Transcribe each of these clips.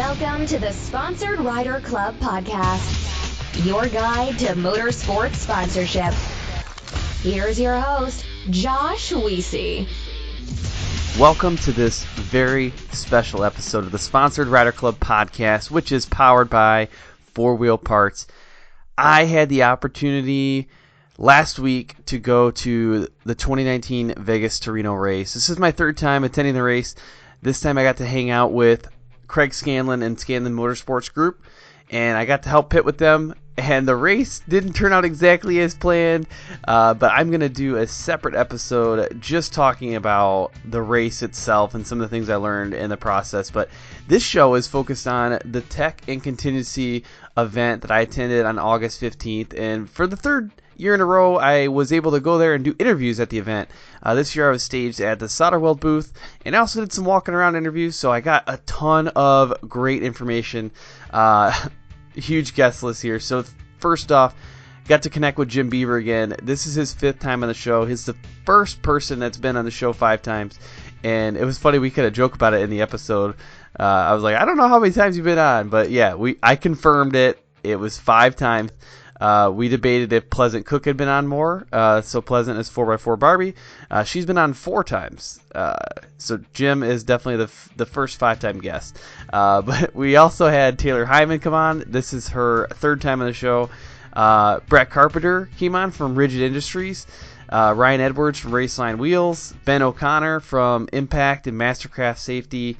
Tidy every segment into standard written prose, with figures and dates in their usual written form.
Welcome to the Sponsored Rider Club podcast, your guide to motorsports sponsorship. Here's your host, Josh Weesey. Welcome to this very special episode of the Sponsored Rider Club podcast, which is powered by 4-Wheel Parts. I had the opportunity last week to go to the 2019 Vegas to Reno race. This is my third time attending the race. This time I got to hang out with Craig Scanlon and Scanlon Motorsports Group, and I got to help pit with them. And the race didn't turn out exactly as planned, but I'm going to do a separate episode just talking about the race itself and some of the things I learned in the process. But this show is focused on the Tech and Contingency event that I attended on August 15th. And for the third year in a row, I was able to go there and do interviews at the event. This year I was staged at the SolderWeld booth, and I also did some walking around interviews, so I got a ton of great information. Huge guest list here. So first off, got to connect with Jim Beaver again. This is his 5th time on the show. He's the first person that's been on the show 5 times, and it was funny, we could have joked about it in the episode. I was like, I don't know how many times you've been on, but yeah, I confirmed it. It was 5 times. We debated if Pleasant Cook had been on more. So Pleasant is 4x4 Barbie. She's been on 4 times. So Jim is definitely the first 5-time guest. But we also had Taylor Heiman come on. This is her 3rd time on the show. Brett Carpenter came on from Rigid Industries. Ryan Edwards from Raceline Wheels. Ben O'Connor from Impact and MasterCraft Safety.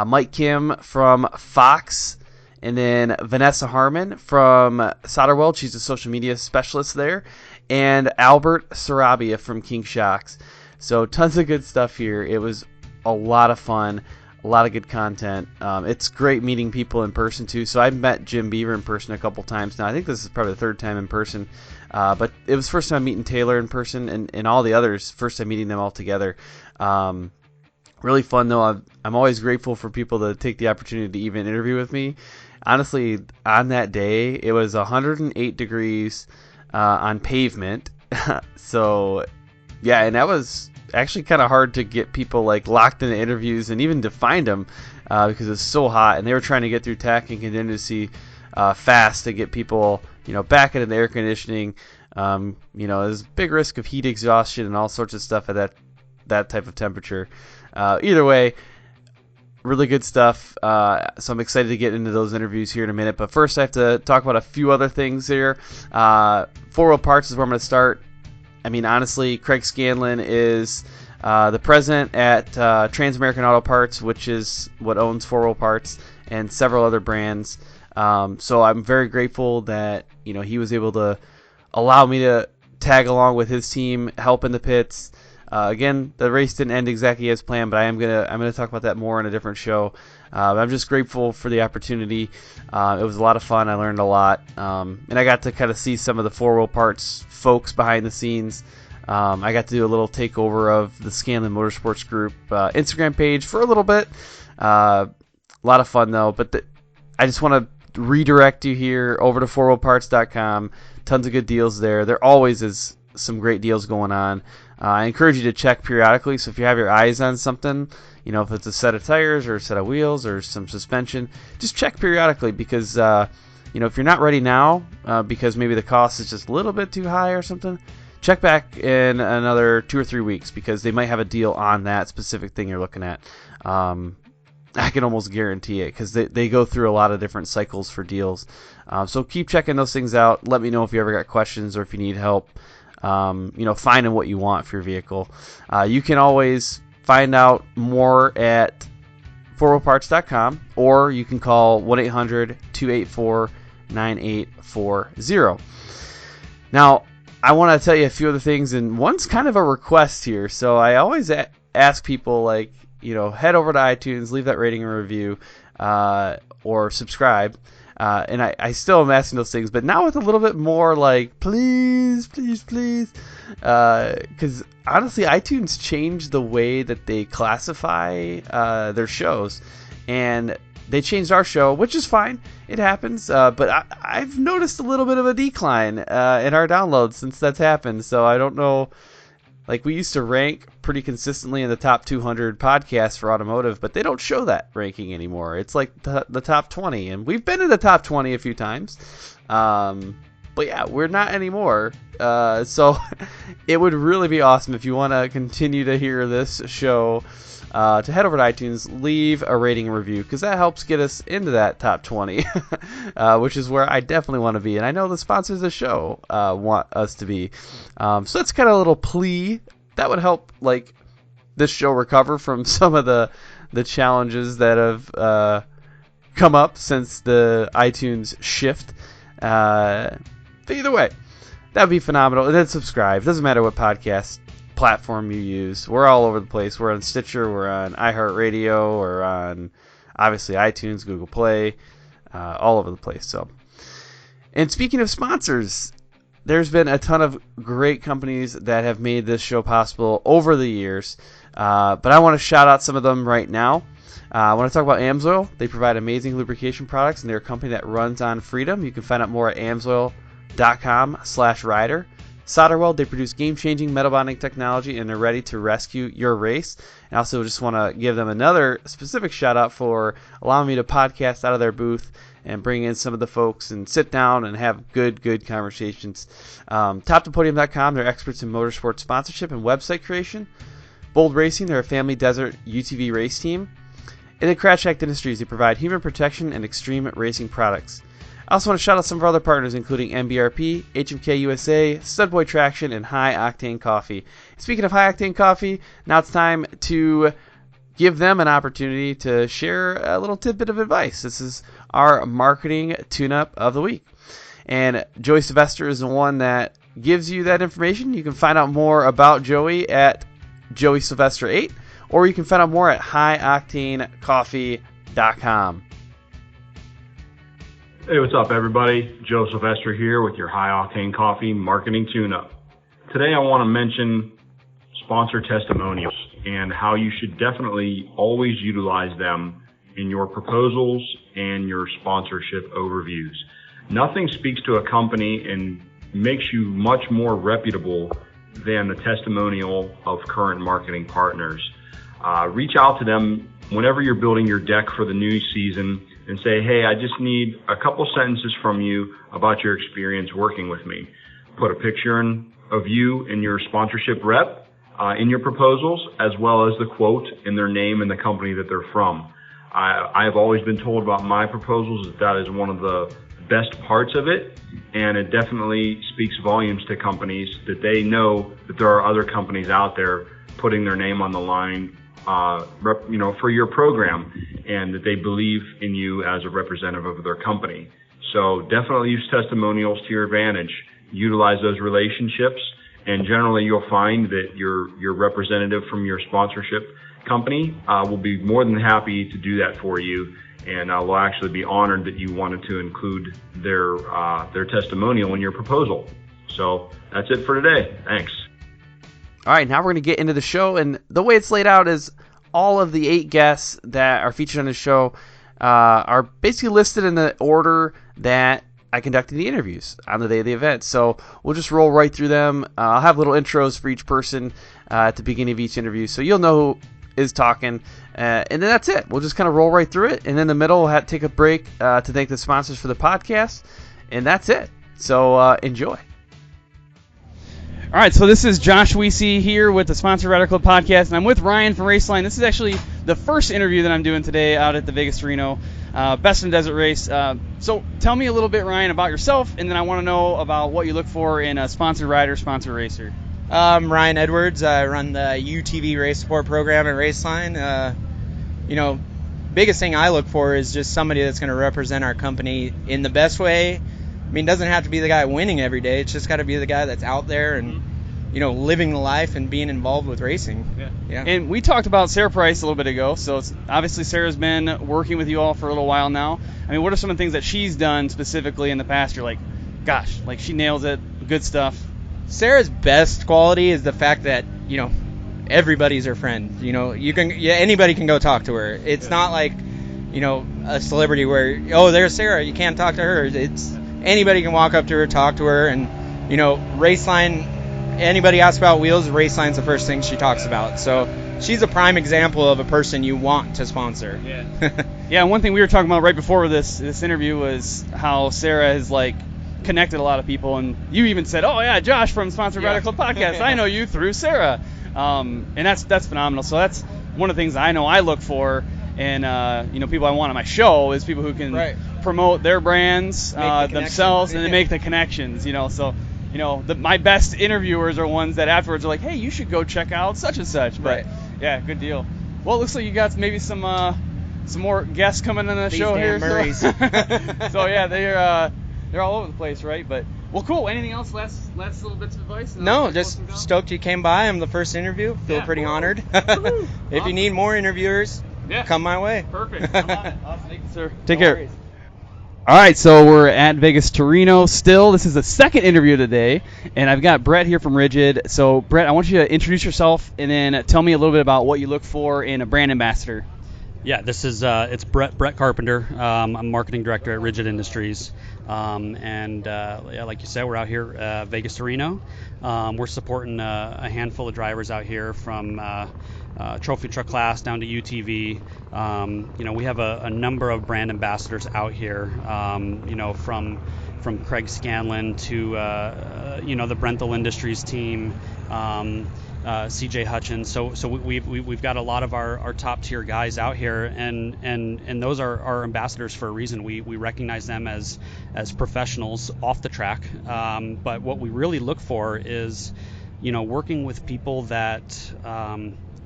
Mike Kim from Fox. And then Vanessa Harmon from SolderWeld. She's a social media specialist there. And Albert Sarabia from King Shocks. So tons of good stuff here. It was a lot of fun. A lot of good content. It's great meeting people in person too. So I've met Jim Beaver in person a couple times now. I think this is probably the 3rd time in person. But it was first time meeting Taylor in person, and all the others, first time meeting them all together. Really fun though. I'm always grateful for people to take the opportunity to even interview with me. Honestly, on that day, it was 108 degrees on pavement. So, yeah, and that was actually kind of hard to get people like locked into interviews and even to find them because it's so hot. And they were trying to get through Tech and Contingency fast to get people, back into the air conditioning. There's a big risk of heat exhaustion and all sorts of stuff at that type of temperature. Either way, really good stuff. So I'm excited to get into those interviews here in a minute. But first, I have to talk about a few other things here. 4-Wheel Parts is where I'm going to start. I mean, honestly, Craig Scanlon is the president at Trans-American Auto Parts, which is what owns 4-Wheel Parts and several other brands. So I'm very grateful that he was able to allow me to tag along with his team, help in the pits. Again, the race didn't end exactly as planned, but I'm gonna talk about that more in a different show. I'm just grateful for the opportunity. It was a lot of fun. I learned a lot, and I got to kind of see some of the 4-Wheel Parts folks behind the scenes. I got to do a little takeover of the Scanlon Motorsports Group Instagram page for a little bit. A lot of fun though, but I just want to redirect you here over to 4wheelparts.com. Tons of good deals there. There always is some great deals going on. I encourage you to check periodically. So if you have your eyes on something, if it's a set of tires or a set of wheels or some suspension, just check periodically because, if you're not ready now because maybe the cost is just a little bit too high or something, check back in another 2 or 3 weeks because they might have a deal on that specific thing you're looking at. I can almost guarantee it because they go through a lot of different cycles for deals. So keep checking those things out. Let me know if you ever got questions or if you need help. Finding what you want for your vehicle. You can always find out more at 4wheelparts.com or you can call 1-800-284-9840. Now, I want to tell you a few other things, and one's kind of a request here. So I always ask people, head over to iTunes, leave that rating and review, or subscribe. And I still am asking those things, but now with a little bit more please, please, please. Because honestly, iTunes changed the way that they classify their shows. And they changed our show, which is fine. It happens. But I've noticed a little bit of a decline in our downloads since that's happened. So I don't know Like, we used to rank pretty consistently in the top 200 podcasts for automotive, but they don't show that ranking anymore. It's like the top 20, and we've been in the top 20 a few times. But yeah, we're not anymore. So it would really be awesome if you want to continue to hear this show, to head over to iTunes, leave a rating and review, because that helps get us into that top 20, which is where I definitely want to be. And I know the sponsors of the show want us to be. So that's kind of a little plea. That would help, like, this show recover from some of the challenges that have come up since the iTunes shift. But either way, that would be phenomenal. And then subscribe. It doesn't matter what podcast platform you use. We're all over the place. We're on Stitcher, we're on iHeartRadio, we're on, obviously, iTunes, Google Play, all over the place. So, and speaking of sponsors, there's been a ton of great companies that have made this show possible over the years, but I want to shout out some of them right now. I want to talk about AMSOIL. They provide amazing lubrication products, and they're a company that runs on freedom. You can find out more at amsoil.com/rider. SolderWeld, they produce game-changing metal bonding technology, and they're ready to rescue your race. I also just want to give them another specific shout-out for allowing me to podcast out of their booth and bring in some of the folks and sit down and have good conversations. TopToPodium.com, they're experts in motorsport sponsorship and website creation. Bold Racing, they're a family desert UTV race team. And then Crash Act Industries, they provide human protection and extreme racing products. I also want to shout out some of our other partners, including MBRP, HMK USA, Studboy Traction, and High Octane Coffee. Speaking of High Octane Coffee, now it's time to give them an opportunity to share a little tidbit of advice. This is our marketing tune-up of the week. And Joey Sylvester is the one that gives you that information. You can find out more about Joey at Joey Sylvester 8, or you can find out more at highoctanecoffee.com. Hey, what's up, everybody? Joe Sylvester here with your High Octane Coffee marketing tune-up. Today I want to mention sponsor testimonials and how you should definitely always utilize them in your proposals and your sponsorship overviews. Nothing speaks to a company and makes you much more reputable than the testimonial of current marketing partners. Reach out to them whenever you're building your deck for the new season and say, hey, I just need a couple sentences from you about your experience working with me. Put a picture of you and your sponsorship rep in your proposals, as well as the quote and their name and the company that they're from. I have always been told about my proposals that is one of the best parts of it, and it definitely speaks volumes to companies that they know that there are other companies out there putting their name on the line for your program, and that they believe in you as a representative of their company. So definitely use testimonials to your advantage. Utilize those relationships, and generally you'll find that your representative from your sponsorship company will be more than happy to do that for you, and will actually be honored that you wanted to include their testimonial in your proposal. So that's it for today. Thanks. All right, now we're going to get into the show, and the way it's laid out is all of the 8 guests that are featured on the show are basically listed in the order that I conducted the interviews on the day of the event. So we'll just roll right through them. I'll have little intros for each person at the beginning of each interview, so you'll know who is talking, and then that's it. We'll just kind of roll right through it, and then in the middle we'll take a break to thank the sponsors for the podcast, and that's it. So enjoy. All right, so this is Josh Weesey here with the Sponsored Rider Club podcast, and I'm with Ryan from Raceline. This is actually the first interview that I'm doing today out at the Vegas Reno Best in Desert Race. So tell me a little bit, Ryan, about yourself, and then I want to know about what you look for in a sponsored rider, sponsored racer. I'm Ryan Edwards. I run the UTV race support program at Raceline. Biggest thing I look for is just somebody that's going to represent our company in the best way. I mean, it doesn't have to be the guy winning every day. It's just got to be the guy that's out there and, living the life and being involved with racing. Yeah. And we talked about Sarah Price a little bit ago. So obviously Sarah's been working with you all for a little while now. I mean, what are some of the things that she's done specifically in the past? You're like, gosh, like she nails it. Good stuff. Sarah's best quality is the fact that, everybody's her friend. Anybody can go talk to her. It's not like, a celebrity where, oh, there's Sarah, you can't talk to her. It's anybody can walk up to her, talk to her, and Raceline anybody asks about wheels, Raceline's the first thing she talks about. So she's a prime example of a person you want to sponsor. Yeah. Yeah. One thing we were talking about right before this interview was how Sarah has like connected a lot of people, and you even said, "Oh yeah, Josh from Sponsored Rider Club Podcast. I know you through Sarah," and that's phenomenal. So that's one of the things I know I look for, and people I want on my show is people who can promote their brands themselves and then make the connections. So. My best interviewers are ones that afterwards are like, hey, you should go check out such and such. But yeah, good deal. Well, it looks like you got maybe some more guests coming on the show here. So yeah, they're all over the place, right? But well, cool. Anything else? Last little bits of advice? No, just stoked you came by. I'm the first interview. Feel pretty honored. If you need more interviewers, come my way. Perfect. I'm on it. Awesome. Thank you, sir. Take care. Worries. All right, so we're at Vegas to Reno still. This is the second interview today, and I've got Brett here from Rigid. So, Brett, I want you to introduce yourself and then tell me a little bit about what you look for in a brand ambassador. Yeah, this is it's Brett Carpenter. I'm marketing director at Rigid Industries, and like you said, we're out here Vegas to Reno. We're supporting a handful of drivers out here from trophy truck class down to UTV. We have a number of brand ambassadors out here. From Craig Scanlon to the Brenthal Industries team. CJ Hutchins. So we've got a lot of our top tier guys out here, and those are our ambassadors for a reason. We recognize them as professionals off the track, but what we really look for is working with people that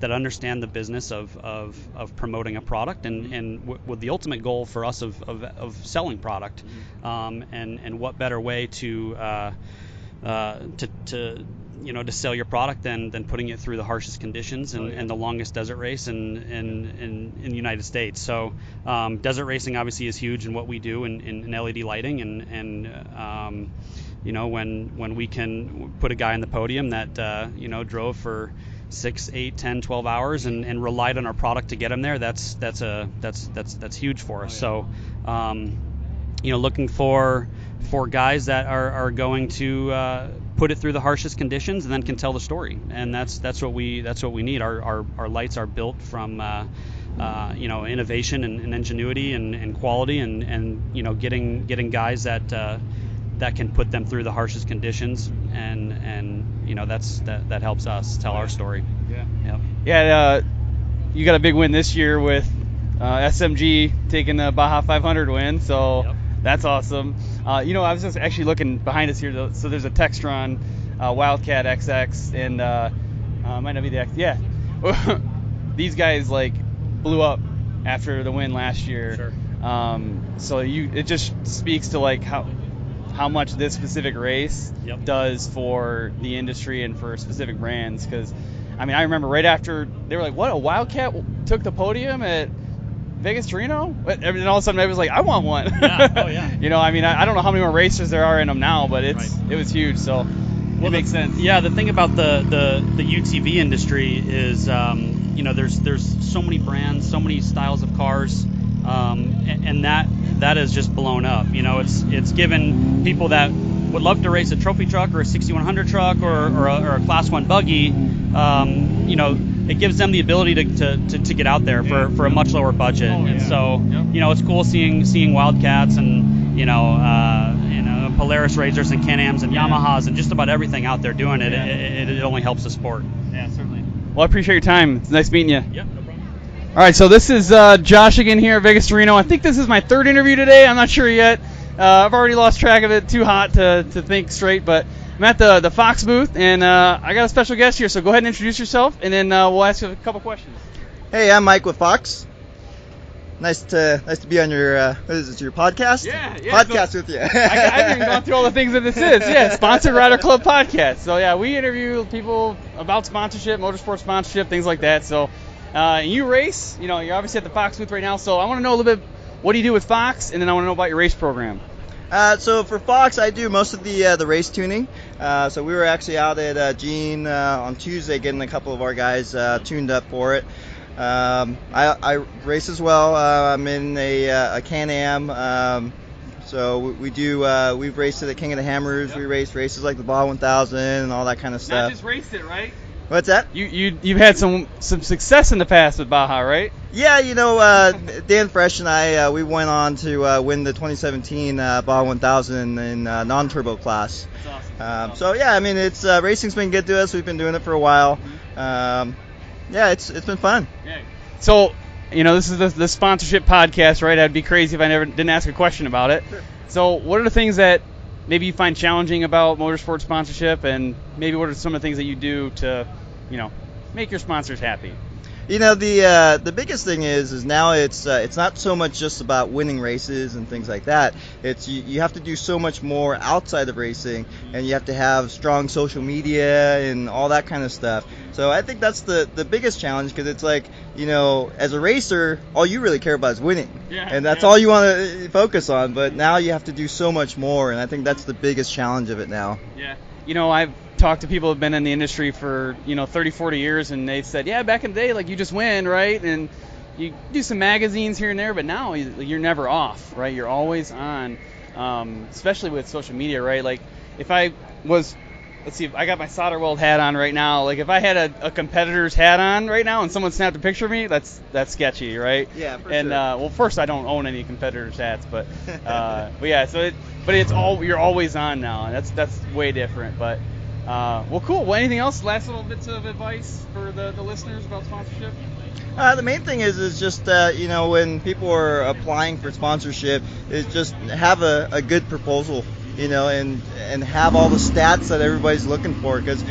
understand the business of promoting a product and with the ultimate goal for us of selling product, and what better way to sell your product than putting it through the harshest conditions and the longest desert race in the United States. So desert racing obviously is huge in what we do in LED lighting, and when we can put a guy on the podium that drove for 6, 8, 10, 12 hours and relied on our product to get him there, that's huge for us. So looking for guys that are going to put it through the harshest conditions and then can tell the story, and that's what we need. Our lights are built from innovation and ingenuity and quality, and getting guys that can put them through the harshest conditions, and that helps us tell our story. You got a big win this year with SMG taking the Baja 500 win, so that's awesome. I was just actually looking behind us here, so there's a Textron Wildcat XX, and might not be the X. Yeah. These guys blew up after the win last year. Sure. So it just speaks to how much this specific race does for the industry and for specific brands. Because I remember right after they were like, "What, a Wildcat took the podium at Vegas to Reno?" And all of a sudden I was like, I want one. Yeah. Oh yeah. I don't know how many more racers there are in them now, but it was huge. So it makes sense. Yeah, the thing about the UTV industry is there's so many brands, so many styles of cars, and that has just blown up. It's given people that would love to race a trophy truck or a 6100 truck or a class 1 buggy, it gives them the ability to get out there for a much lower budget. It's cool seeing Wildcats and Polaris Racers and Can-Ams and Yamahas and just about everything out there doing it. It only helps the sport. Yeah, certainly. Well, I appreciate your time. It's nice meeting you. Yep, no problem. All right, so this is Josh again here at Vegas to Reno. I think this is my third interview today. I'm not sure yet. I've already lost track of it. Too hot to think straight, but I'm at the Fox booth, and I got a special guest here, so go ahead and introduce yourself, and then we'll ask you a couple questions. Hey, I'm Mike with Fox. Nice to be on your what is this, your podcast? Yeah. Podcast with you. I haven't even gone through all the things that this is. Yeah, Sponsored Rider Club Podcast. So yeah, we interview people about sponsorship, motorsport sponsorship, things like that. So you race. You're obviously at the Fox booth right now. So I want to know a little bit, what do you do with Fox, and then I want to know about your race program. So for Fox, I do most of the race tuning. So we were actually out at Gene on Tuesday getting a couple of our guys tuned up for it. I race as well. I'm in a Can-Am So we've raced at the King of the Hammers. Yep. We raced races like the Baja 1000 and all that kind of stuff. Not just raced it, right? What's that? You've had some success in the past with Baja, right? Yeah, Dan Fresh and I, we went on to win the 2017 Baja 1000 in non-turbo class. That's awesome. So yeah, I mean, it's racing's been good to us. We've been doing it for a while. Yeah, it's been fun. Yeah. So, this is the sponsorship podcast, right? I'd be crazy if I didn't ask a question about it. Sure. So, what are the things that maybe you find challenging about motorsport sponsorship, and maybe what are some of the things that you do to, make your sponsors happy? The biggest thing is now it's not so much just about winning races and things like that. It's you have to do so much more outside of racing, and you have to have strong social media and all that kind of stuff. So I think that's the biggest challenge, because it's like, as a racer, all you really care about is winning, and that's all you want to focus on. But now you have to do so much more, and I think that's the biggest challenge of it now. Yeah. I've talked to people who've been in the industry for 30, 40 years, and they said, yeah, back in the day, like, you just win, right? And you do some magazines here and there, but now you're never off, right? You're always on, especially with social media, right? Like, if I was, let's see, if I got my SolderWeld hat on right now, like, if I had a competitor's hat on right now and someone snapped a picture of me, that's sketchy, right? Yeah, for and, sure. Well, first, I don't own any competitors' hats, but yeah, so you're always on now, and that's way different, but. Well, cool. Well, anything else? Last little bits of advice for the listeners about sponsorship? The main thing is just when people are applying for sponsorship, is just have a good proposal, and have all the stats that everybody's looking for, because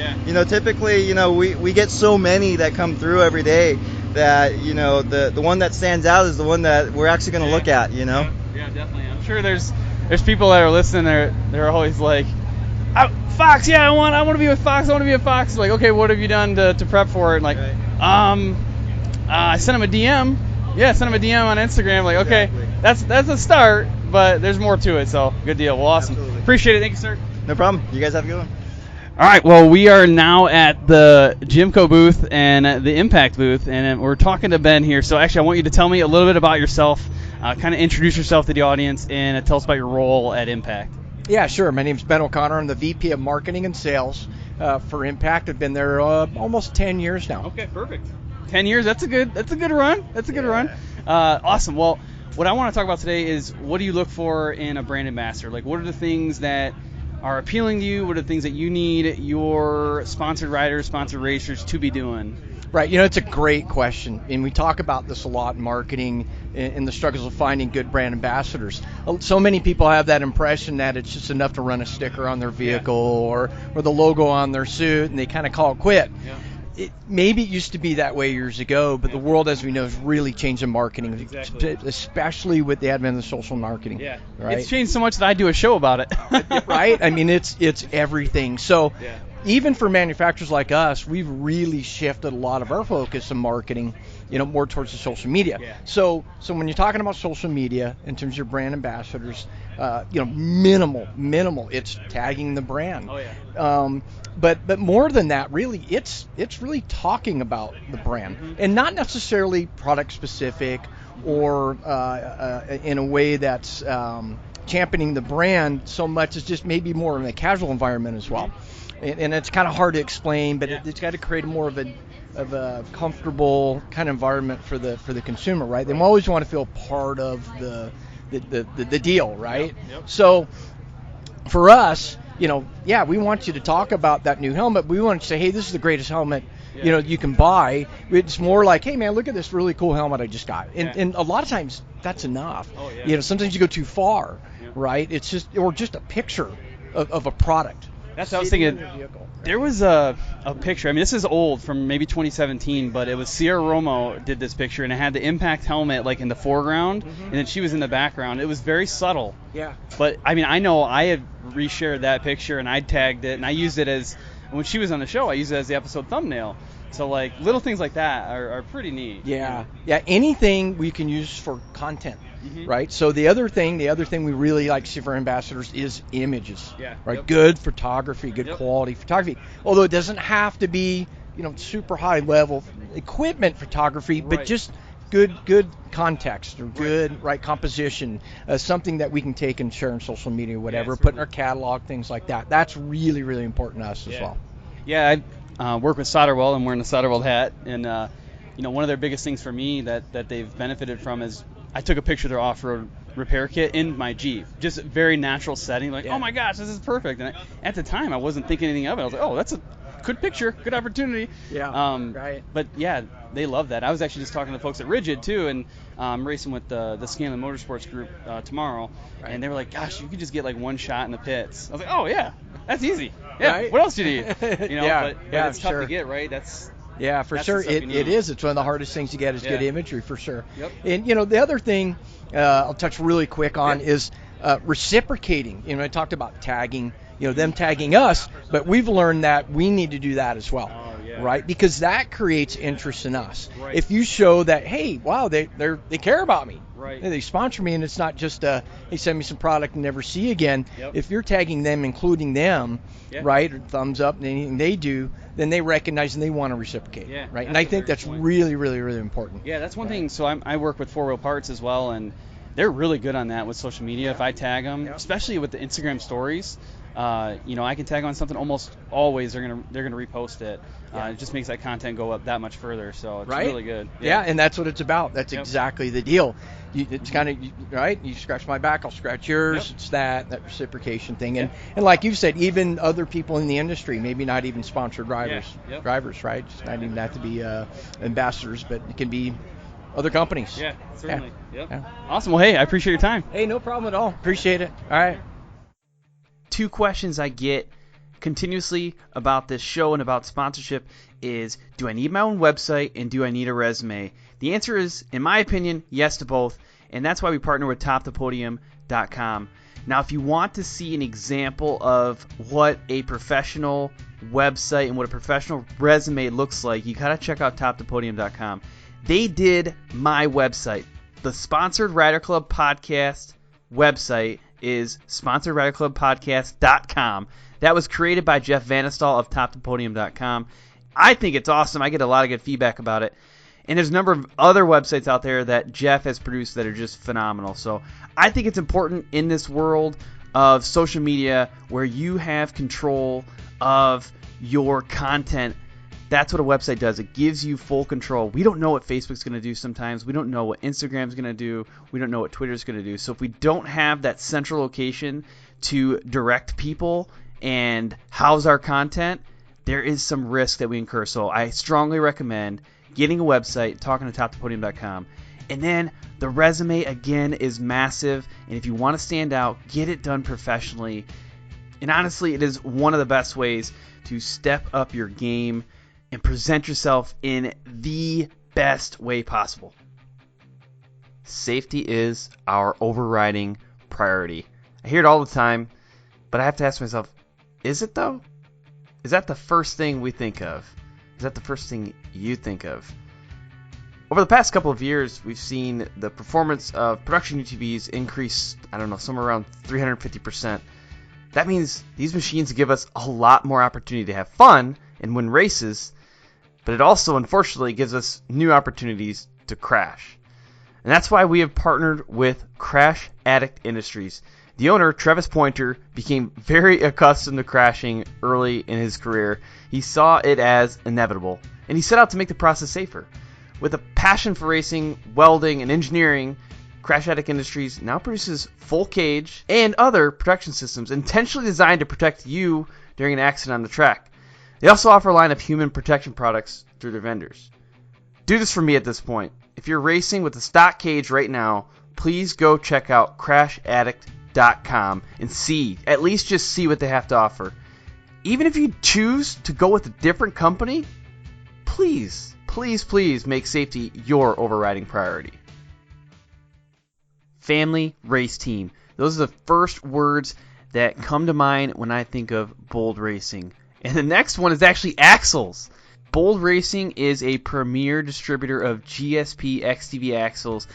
typically we get so many that come through every day that the one that stands out is the one that we're actually going to look at. Yeah, definitely. I'm sure there's people that are listening. They're always like, Fox, yeah, I want to be with Fox. I want to be with Fox. Like, okay, what have you done to prep for it? And like, I sent him a DM. Yeah, sent him a DM on Instagram. Like, okay, exactly. That's a start, but there's more to it. So, good deal. Well, awesome. Absolutely. Appreciate it. Thank you, sir. No problem. You guys have a good one. All right. Well, we are now at the Jimco booth and the Impact booth, and we're talking to Ben here. So, actually, I want you to tell me a little bit about yourself. Kind of introduce yourself to the audience, and tell us about your role at Impact. Yeah, sure. My name's Ben O'Connor. I'm the VP of Marketing and Sales for Impact. I've been there almost 10 years now. Okay, perfect. 10 years. That's a good run. That's a good run. Awesome. Well, what I want to talk about today is, what do you look for in a brand ambassador? Like, what are the things that are appealing to you? What are the things that you need your sponsored riders, sponsored racers to be doing? Right. It's a great question, and we talk about this a lot in marketing and the struggles of finding good brand ambassadors. So many people have that impression that it's just enough to run a sticker on their vehicle or the logo on their suit, and they kind of call it quit. Yeah. Maybe it used to be that way years ago, but the world, as we know, has really changed in marketing, exactly. Especially with the advent of social marketing. Yeah, right? It's changed so much that I do a show about it. Right? I mean, it's everything. So even for manufacturers like us, we've really shifted a lot of our focus in marketing, more towards the social media. Yeah. So when you're talking about social media in terms of your brand ambassadors, minimal. It's tagging the brand. Oh yeah. But more than that, really, it's really talking about the brand, and not necessarily product specific or in a way that's championing the brand so much as just maybe more in a casual environment as well. And it's kind of hard to explain, but it's got to create more of a comfortable kind of environment for the consumer, right? They always want to feel part of the deal, right? Yep. So for us, we want you to talk about that new helmet. We want to say, hey, this is the greatest helmet you can buy. It's more like, hey man, look at this really cool helmet I just got. And a lot of times that's enough. Oh, yeah. Sometimes you go too far, right? It's just a picture of a product. That's what I was thinking. There was a picture. I mean, this is old, from maybe 2017, but it was Sierra Romo did this picture, and it had the Impact helmet like in the foreground, and then she was in the background. It was very subtle. Yeah. But I mean, I know I had reshared that picture, and I tagged it, and I used it as, when she was on the show, I used it as the episode thumbnail. So like little things like that are pretty neat. Yeah. Anything we can use for content. Mm-hmm. Right. So the other thing we really like to see for ambassadors is images. Yeah. Right. Yep. Good photography, good quality photography. Although it doesn't have to be, super high level equipment photography, but just good context or good right composition, something that we can take and share on social media, whatever, put in our catalog, things like that. That's really, really important to us as well. Yeah, I work with SolderWeld. I'm wearing a SolderWeld hat, and one of their biggest things for me that they've benefited from is I took a picture of their off-road repair kit in my Jeep, just a very natural setting, like, oh my gosh, this is perfect. And at the time, I wasn't thinking anything of it. I was like, oh, that's a good picture, good opportunity. Right. But yeah, they love that. I was actually just talking to the folks at Rigid too, and racing with the Scanlon Motorsports group tomorrow, and they were like, gosh, you could just get like one shot in the pits. I was like, oh yeah, that's easy. Yeah, right? What else do you need? But it's tough sure. to get, right? That's sure. It is. It's one of the hardest things to get is good imagery, for sure. Yep. And the other thing I'll touch really quick on is reciprocating. I talked about tagging, them tagging us, but we've learned that we need to do that as well. Right, because that creates interest in us. Right. If you show that, hey, wow, they care about me, right? They sponsor me, and it's not just they send me some product and never see again. Yep. If you're tagging them, including them, right, or thumbs up, and anything they do, then they recognize and they want to reciprocate. Yeah, right, and I think that's really, really, really important. Yeah, that's one thing. So I work with 4 Wheel Parts as well, and they're really good on that with social media. If I tag them, especially with the Instagram stories. I can tag on something almost always. They're gonna repost it. It just makes that content go up that much further. So it's really good. Yeah, and that's what it's about. That's exactly the deal. It's kind of right. You scratch my back, I'll scratch yours. Yep. It's that reciprocation thing. And like you said, even other people in the industry, maybe not even sponsored drivers, right? It's not even have to be ambassadors, but it can be other companies. Yeah, certainly. Yeah. Awesome. Well, hey, I appreciate your time. Hey, no problem at all. Appreciate it. All right. 2 questions I get continuously about this show and about sponsorship is, do I need my own website and do I need a resume? The answer is, in my opinion, yes to both, and that's why we partner with TopThePodium.com. Now, if you want to see an example of what a professional website and what a professional resume looks like, you gotta check out TopThePodium.com. They did my website. The Sponsored Rider Club Podcast website is sponsoredriderclubpodcast.com. That was created by Jeff Vanestall of TopThePodium.com. I think it's awesome. I get a lot of good feedback about it. And there's a number of other websites out there that Jeff has produced that are just phenomenal. So I think it's important in this world of social media where you have control of your content. That's what a website does. It gives you full control. We don't know what Facebook's going to do sometimes. We don't know what Instagram's going to do. We don't know what Twitter's going to do. So if we don't have that central location to direct people and house our content, there is some risk that we incur. So I strongly recommend getting a website, talking to TopThePodium.com. And then the resume, again, is massive. And if you want to stand out, get it done professionally. And honestly, it is one of the best ways to step up your game and present yourself in the best way possible. Safety is our overriding priority. I hear it all the time, but I have to ask myself, is it though? Is that the first thing we think of? Is that the first thing you think of? Over the past couple of years, we've seen the performance of production UTVs increase, somewhere around 350%. That means these machines give us a lot more opportunity to have fun and win races, but it also, unfortunately, gives us new opportunities to crash. And that's why we have partnered with Crash Addict Industries. The owner, Travis Pointer, became very accustomed to crashing early in his career. He saw it as inevitable, and he set out to make the process safer. With a passion for racing, welding, and engineering, Crash Addict Industries now produces full cage and other protection systems intentionally designed to protect you during an accident on the track. They also offer a line of human protection products through their vendors. Do this for me at this point. If you're racing with a stock cage right now, please go check out CrashAddict.com and at least see what they have to offer. Even if you choose to go with a different company, please make safety your overriding priority. Family race team. Those are the first words that come to mind when I think of Bold Racing. And the next one is actually axles. Bold Racing is a premier distributor of GSP XTV axles.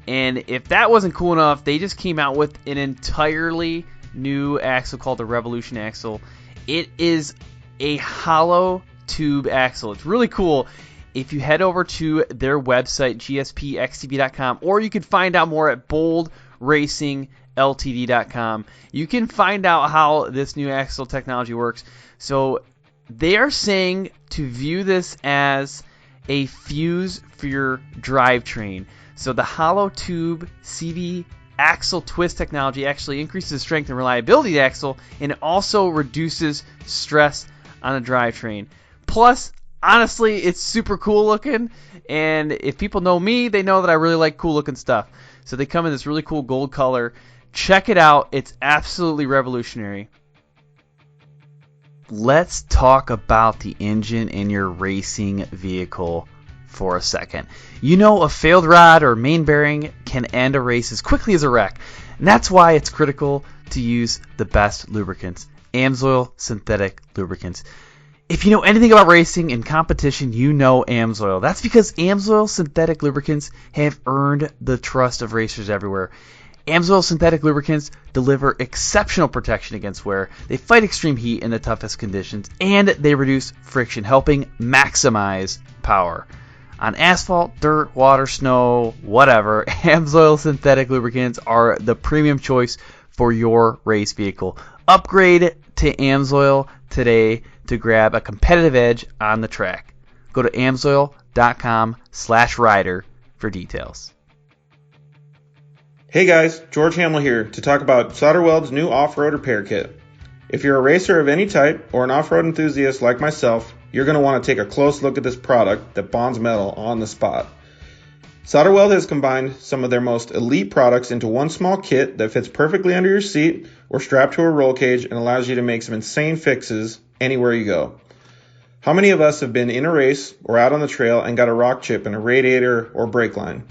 And if that wasn't cool enough, they just came out with an entirely new axle called the Revolution axle. It is a hollow tube axle. It's really cool. if you head over to their website, gspxtb.com, or you can find out more at boldracingltd.com, you can find out how this new axle technology works. So they are saying to view this as a fuse for your drivetrain. So the hollow tube CV axle twist technology actually increases the strength and reliability of the axle, and it also reduces stress on the drivetrain. Plus, honestly, it's super cool looking, and if people know me, they know that I really like cool looking stuff. So they come in this really cool gold color. Check it out. It's absolutely revolutionary. Let's talk about the engine in your racing vehicle for a second. You know, a failed rod or main bearing can end a race as quickly as a wreck, and that's why it's critical to use the best lubricants, AMSOIL synthetic lubricants. If you know anything about racing and competition, you know AMSOIL. That's because AMSOIL synthetic lubricants have earned the trust of racers everywhere. AMSOIL synthetic lubricants deliver exceptional protection against wear. They fight extreme heat in the toughest conditions, and they reduce friction, helping maximize power. On asphalt, dirt, water, snow, whatever, AMSOIL synthetic lubricants are the premium choice for your race vehicle. Upgrade to AMSOIL today to grab a competitive edge on the track. Go to AMSOIL.com/rider for details. Hey guys, George Hamill here to talk about SolderWeld's new off-road repair kit. If you're a racer of any type or an off-road enthusiast like myself, you're going to want to take a close look at this product that bonds metal on the spot. SolderWeld has combined some of their most elite products into one small kit that fits perfectly under your seat or strapped to a roll cage and allows you to make some insane fixes anywhere you go. How many of us have been in a race or out on the trail and got a rock chip in a radiator or brake line?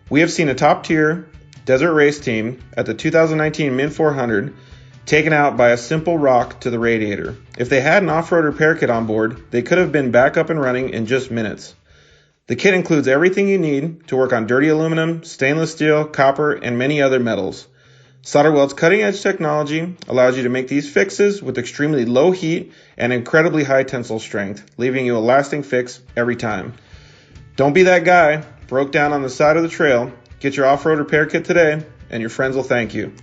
We have seen a top-tier desert race team at the 2019 Min 400 taken out by a simple rock to the radiator. If they had an off-road repair kit on board, they could have been back up and running in just minutes. The kit includes everything you need to work on dirty aluminum, stainless steel, copper, and many other metals. SolderWeld's cutting-edge technology allows you to make these fixes with extremely low heat and incredibly high tensile strength, leaving you a lasting fix every time. Don't be that guy broke down on the side of the trail. Get your off-road repair kit today, and your friends will thank you.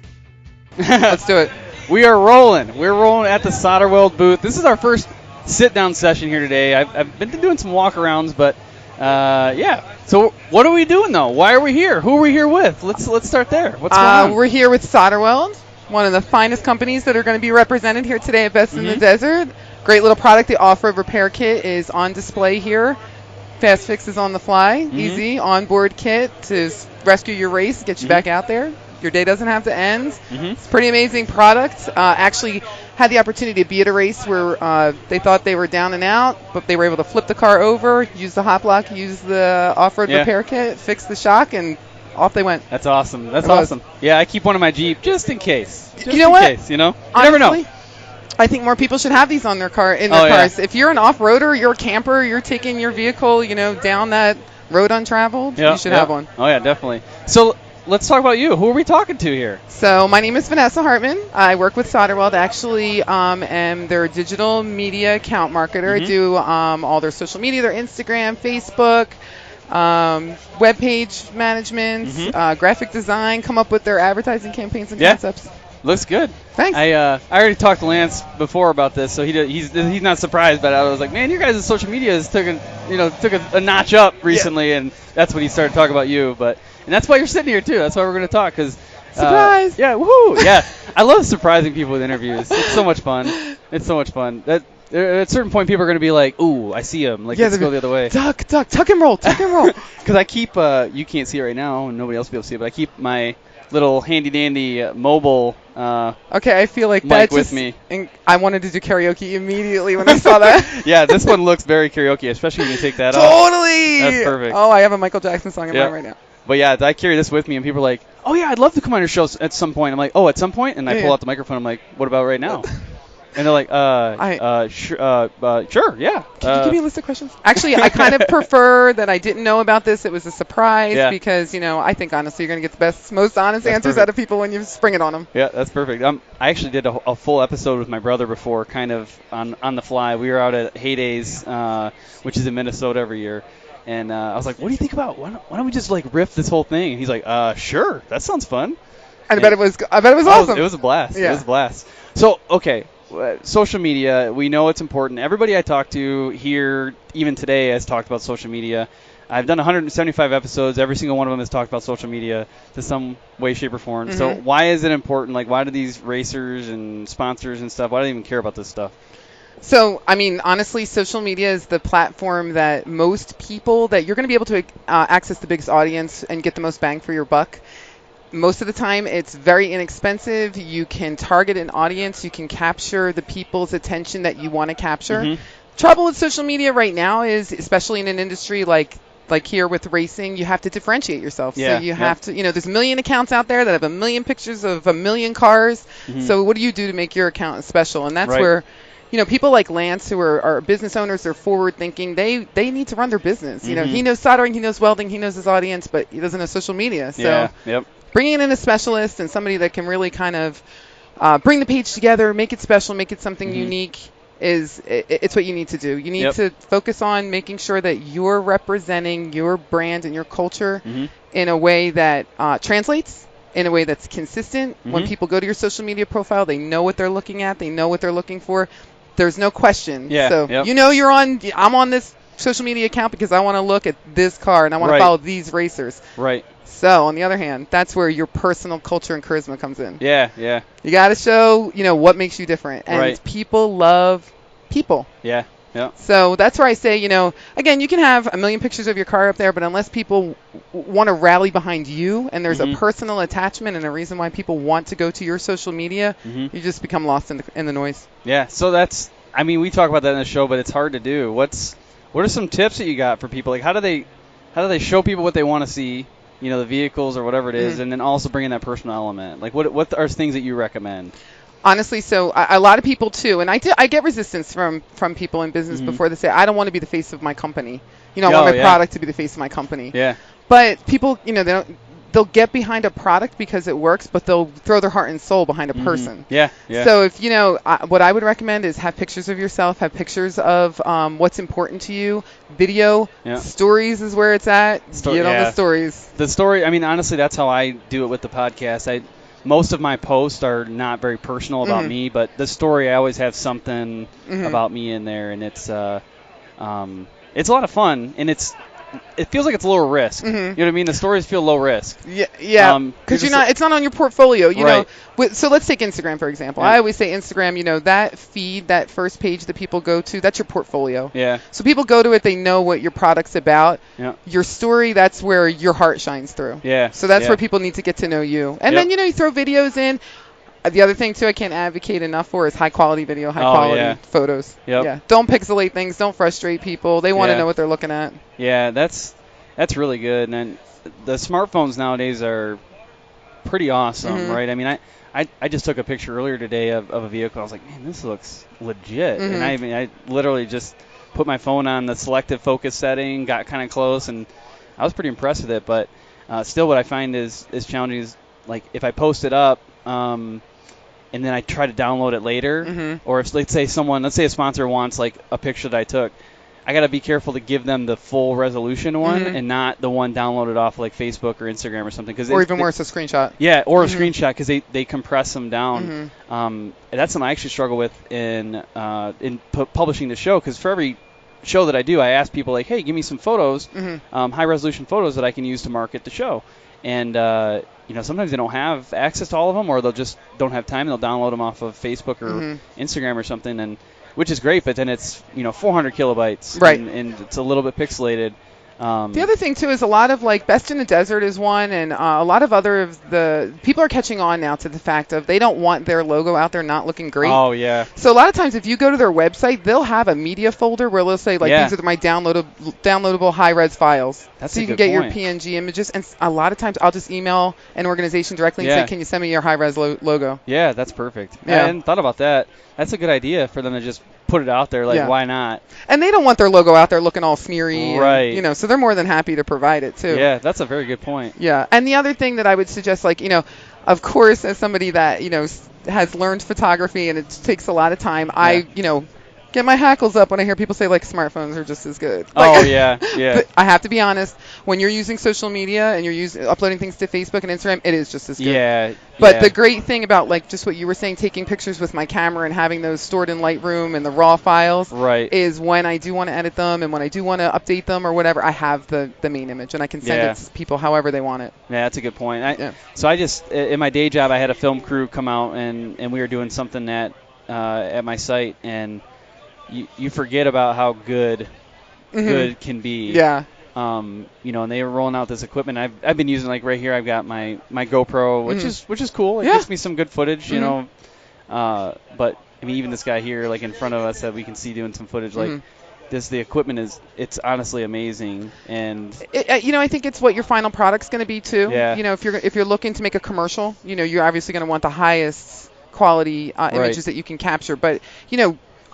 Let's do it. We are rolling. We're rolling at the SolderWeld booth. This is our first sit-down session here today. I've been doing some walk-arounds, but yeah. So what are we doing, though? Why are we here? Who are we here with? Let's start there. What's going on? We're here with SolderWeld, one of the finest companies that are going to be represented here today at Best in the Desert. Great little product. The off-road repair kit is on display here. Fast fixes on the fly, easy onboard kit to rescue your race, get you back out there. Your day doesn't have to end. It's a pretty amazing product. Actually had the opportunity to be at a race where they thought they were down and out, but they were able to flip the car over, use the hot block, use the off-road repair kit, fix the shock, and off they went. That's awesome. That's awesome. Yeah, I keep one in my Jeep just in case. Just you know what? Case, you know? You Honestly, never know. I think more people should have these on their cars. If you're an off-roader, you're a camper, you're taking your vehicle, down that road untraveled, you should have one. Oh yeah, definitely. So let's talk about you. Who are we talking to here? So my name is Vanessa Harmon. I work with SolderWeld. Actually, am their digital media account marketer. I do all their social media, their Instagram, Facebook, web page management, graphic design. Come up with their advertising campaigns and concepts. Looks good. Thanks. I already talked to Lance before about this, so he's not surprised. But I was like, man, your guys' social media has took a notch up recently, and that's when he started talking about you. And that's why you're sitting here too. That's why we're going to talk. Surprise! Yeah, woohoo! Yeah, I love surprising people with interviews. It's so much fun. At a certain point, people are going to be like, "Ooh, I see him. Let's go the other way." Tuck and roll. Because I keep you can't see it right now, and nobody else will be able to see it, but I keep my little handy dandy mobile okay, I feel like mic that with me. I wanted to do karaoke immediately when I saw that. Yeah, this one looks very karaoke, especially when you take that off. Totally. That's perfect. Oh, I have a Michael Jackson song in mind right now. But yeah, I carry this with me, and people are like, "Oh yeah, I'd love to come on your show at some point." I'm like, "Oh, at some point?" And I pull out the microphone. I'm like, "What about right now?" And they're like, sure, yeah. Can you give me a list of questions? Actually, I kind of prefer that I didn't know about this. It was a surprise because, I think honestly you're going to get the best, most honest answers out of people when you spring it on them. Yeah, that's perfect. I actually did a full episode with my brother before, kind of on the fly. We were out at Heydays, which is in Minnesota every year. And I was like, what do you think about, why don't we just like riff this whole thing? And he's like, sure, that sounds fun. And I bet it was awesome. It was a blast. Yeah. It was a blast. So, okay, social media, we know it's important. Everybody I talk to here, even today, has talked about social media. I've done 175 episodes. Every single one of them has talked about social media to some way, shape, or form. So why is it important? Like, why do these racers and sponsors and stuff, why do they even care about this stuff? So, I mean, honestly, social media is the platform that most people, that you're going to be able to access the biggest audience and get the most bang for your buck. Most of the time, it's very inexpensive. You can target an audience. You can capture the people's attention that you want to capture. Trouble with social media right now is, especially in an industry like here with racing, you have to differentiate yourself. So you have to, there's a million accounts out there that have a million pictures of a million cars. So what do you do to make your account special? And that's where people like Lance, who are business owners, they're forward-thinking. They need to run their business. He knows soldering, he knows welding, he knows his audience, but he doesn't know social media. So bringing in a specialist and somebody that can really kind of bring the page together, make it special, make it something unique, it's what you need to do. You need to focus on making sure that you're representing your brand and your culture in a way that translates, in a way that's consistent. When people go to your social media profile, they know what they're looking at, they know what they're looking for. There's no question. I'm on this social media account because I want to look at this car and I want to follow these racers. Right. So, on the other hand, that's where your personal culture and charisma comes in. Yeah. You got to show, what makes you different. And people love people. Yeah. So that's where I say, again, you can have a million pictures of your car up there, but unless people want to rally behind you and there's a personal attachment and a reason why people want to go to your social media, you just become lost in the noise. Yeah, so we talk about that in the show, but it's hard to do. What are some tips that you got for people? Like, how do they show people what they want to see, the vehicles or whatever it is, and then also bring in that personal element? Like, what are things that you recommend? Honestly, so a lot of people too, and I get resistance from people in business before they say, I don't want to be the face of my company. I want my product to be the face of my company. Yeah. But people, they'll get behind a product because it works, but they'll throw their heart and soul behind a person. Yeah. So if, what I would recommend is have pictures of yourself, have pictures of what's important to you, video, stories is where it's at. Get on the stories. The story, honestly, that's how I do it with the podcast. Most of my posts are not very personal about me, but the story, I always have something about me in there, and it's a lot of fun, and it feels like it's low risk. You know what I mean? The stories feel low risk. Yeah. Because it's not on your portfolio. You know. So let's take Instagram for example. I always say Instagram. That feed, that first page that people go to, that's your portfolio. Yeah. So people go to it, they know what your product's about. Yeah. Your story, that's where your heart shines through. Yeah. So that's where people need to get to know you. And then you throw videos in. The other thing, too, I can't advocate enough for is high-quality video, high-quality photos. Yep. Yeah. Don't pixelate things. Don't frustrate people. They want to know what they're looking at. Yeah, that's really good. And the smartphones nowadays are pretty awesome, right? I just took a picture earlier today of a vehicle. I was like, man, this looks legit. And I literally just put my phone on the selective focus setting, got kind of close, and I was pretty impressed with it. But still what I find is challenging is, like, if I post it up, and then I try to download it later, or if let's say a sponsor wants like a picture that I took, I got to be careful to give them the full resolution one and not the one downloaded off like Facebook or Instagram or something. Or even worse, a screenshot. Yeah, or a screenshot, because they compress them down. That's something I actually struggle with in publishing the show, because for every show that I do, I ask people, like, hey, give me some photos, high resolution photos that I can use to market the show. And sometimes they don't have access to all of them, or they'll just don't have time, and they'll download them off of Facebook or Instagram or something, and which is great, but then it's 400 kilobytes, right? And it's a little bit pixelated. The other thing too is a lot of like Best in the Desert is one, and a lot of other of the people are catching on now to the fact of they don't want their logo out there not looking great. Oh yeah. So a lot of times if you go to their website, they'll have a media folder where they'll say like these are my downloadable high-res files. That's so a you can good get point. your PNG images, and a lot of times I'll just email an organization directly and say, can you send me your high-res logo? Yeah, that's perfect. Yeah. I hadn't thought about that. That's a good idea for them to just put it out there. Like, why not? And they don't want their logo out there looking all smeary. Right. And, so they're more than happy to provide it, too. Yeah, that's a very good point. Yeah. And the other thing that I would suggest, like, of course, as somebody that, has learned photography and it takes a lot of time, I, get my hackles up when I hear people say, like, smartphones are just as good. Like, yeah. But I have to be honest, when you're using social media and you're uploading things to Facebook and Instagram, it is just as good. Yeah. But the great thing about, like, just what you were saying, taking pictures with my camera and having those stored in Lightroom and the raw files, is when I do want to edit them and when I do want to update them or whatever, I have the main image and I can send it to people however they want it. Yeah, that's a good point. So I just, in my day job, I had a film crew come out and we were doing something at my site, and you forget about how good can be. Yeah. And they were rolling out this equipment. I've been using, like, right here. I've got my GoPro, which is cool. It gives me some good footage, you know. But I mean, even this guy here, like in front of us, that we can see doing some footage, like the equipment it's honestly amazing. And I think it's what your final product's going to be too. Yeah. If you're looking to make a commercial, you're obviously going to want the highest quality images that you can capture. But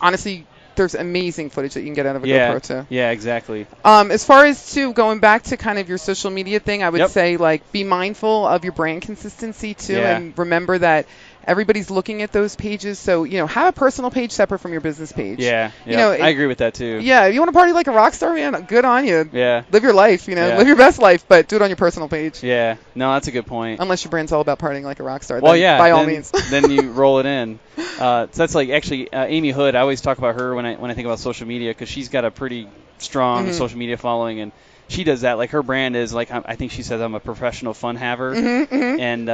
honestly, there's amazing footage that you can get out of a GoPro too. Yeah, exactly. As far as going back to kind of your social media thing, I would say, like, be mindful of your brand consistency too, and remember that everybody's looking at those pages. So, have a personal page separate from your business page. Yeah. I agree with that too. Yeah, if you want to party like a rock star, man, good on you. Yeah. Live your life, live your best life, but do it on your personal page. Yeah. No, that's a good point. Unless your brand's all about partying like a rock star. Well, then, by all means. Then you roll it in. So that's like actually Amy Hood. I always talk about her when I think about social media, because she's got a pretty strong social media following, and she does that. Like, her brand is like, I think she says, I'm a professional fun haver. And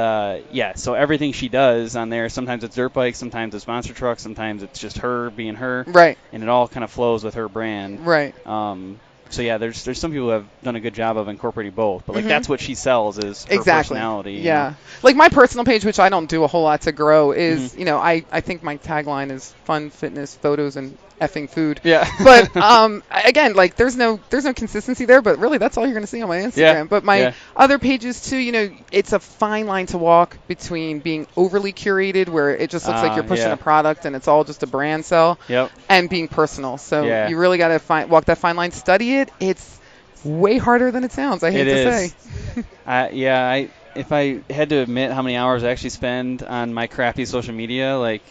so everything she does on there, sometimes it's dirt bikes, sometimes it's monster trucks, sometimes it's just her being her. Right. And it all kind of flows with her brand. Right. So yeah, there's some people who have done a good job of incorporating both, but like that's what she sells is her personality. Yeah. Like my personal page, which I don't do a whole lot to grow, is I think my tagline is fun, fitness, photos, and effing food. Yeah. But again, like there's no consistency there, but really that's all you're gonna see on my Instagram. Yeah. But my other pages too, it's a fine line to walk between being overly curated, where it just looks like you're pushing a product and it's all just a brand sell, and being personal. So you really gotta walk that fine line, study it. It's way harder than it sounds. I hate to say. If I had to admit how many hours I actually spend on my crappy social media, like,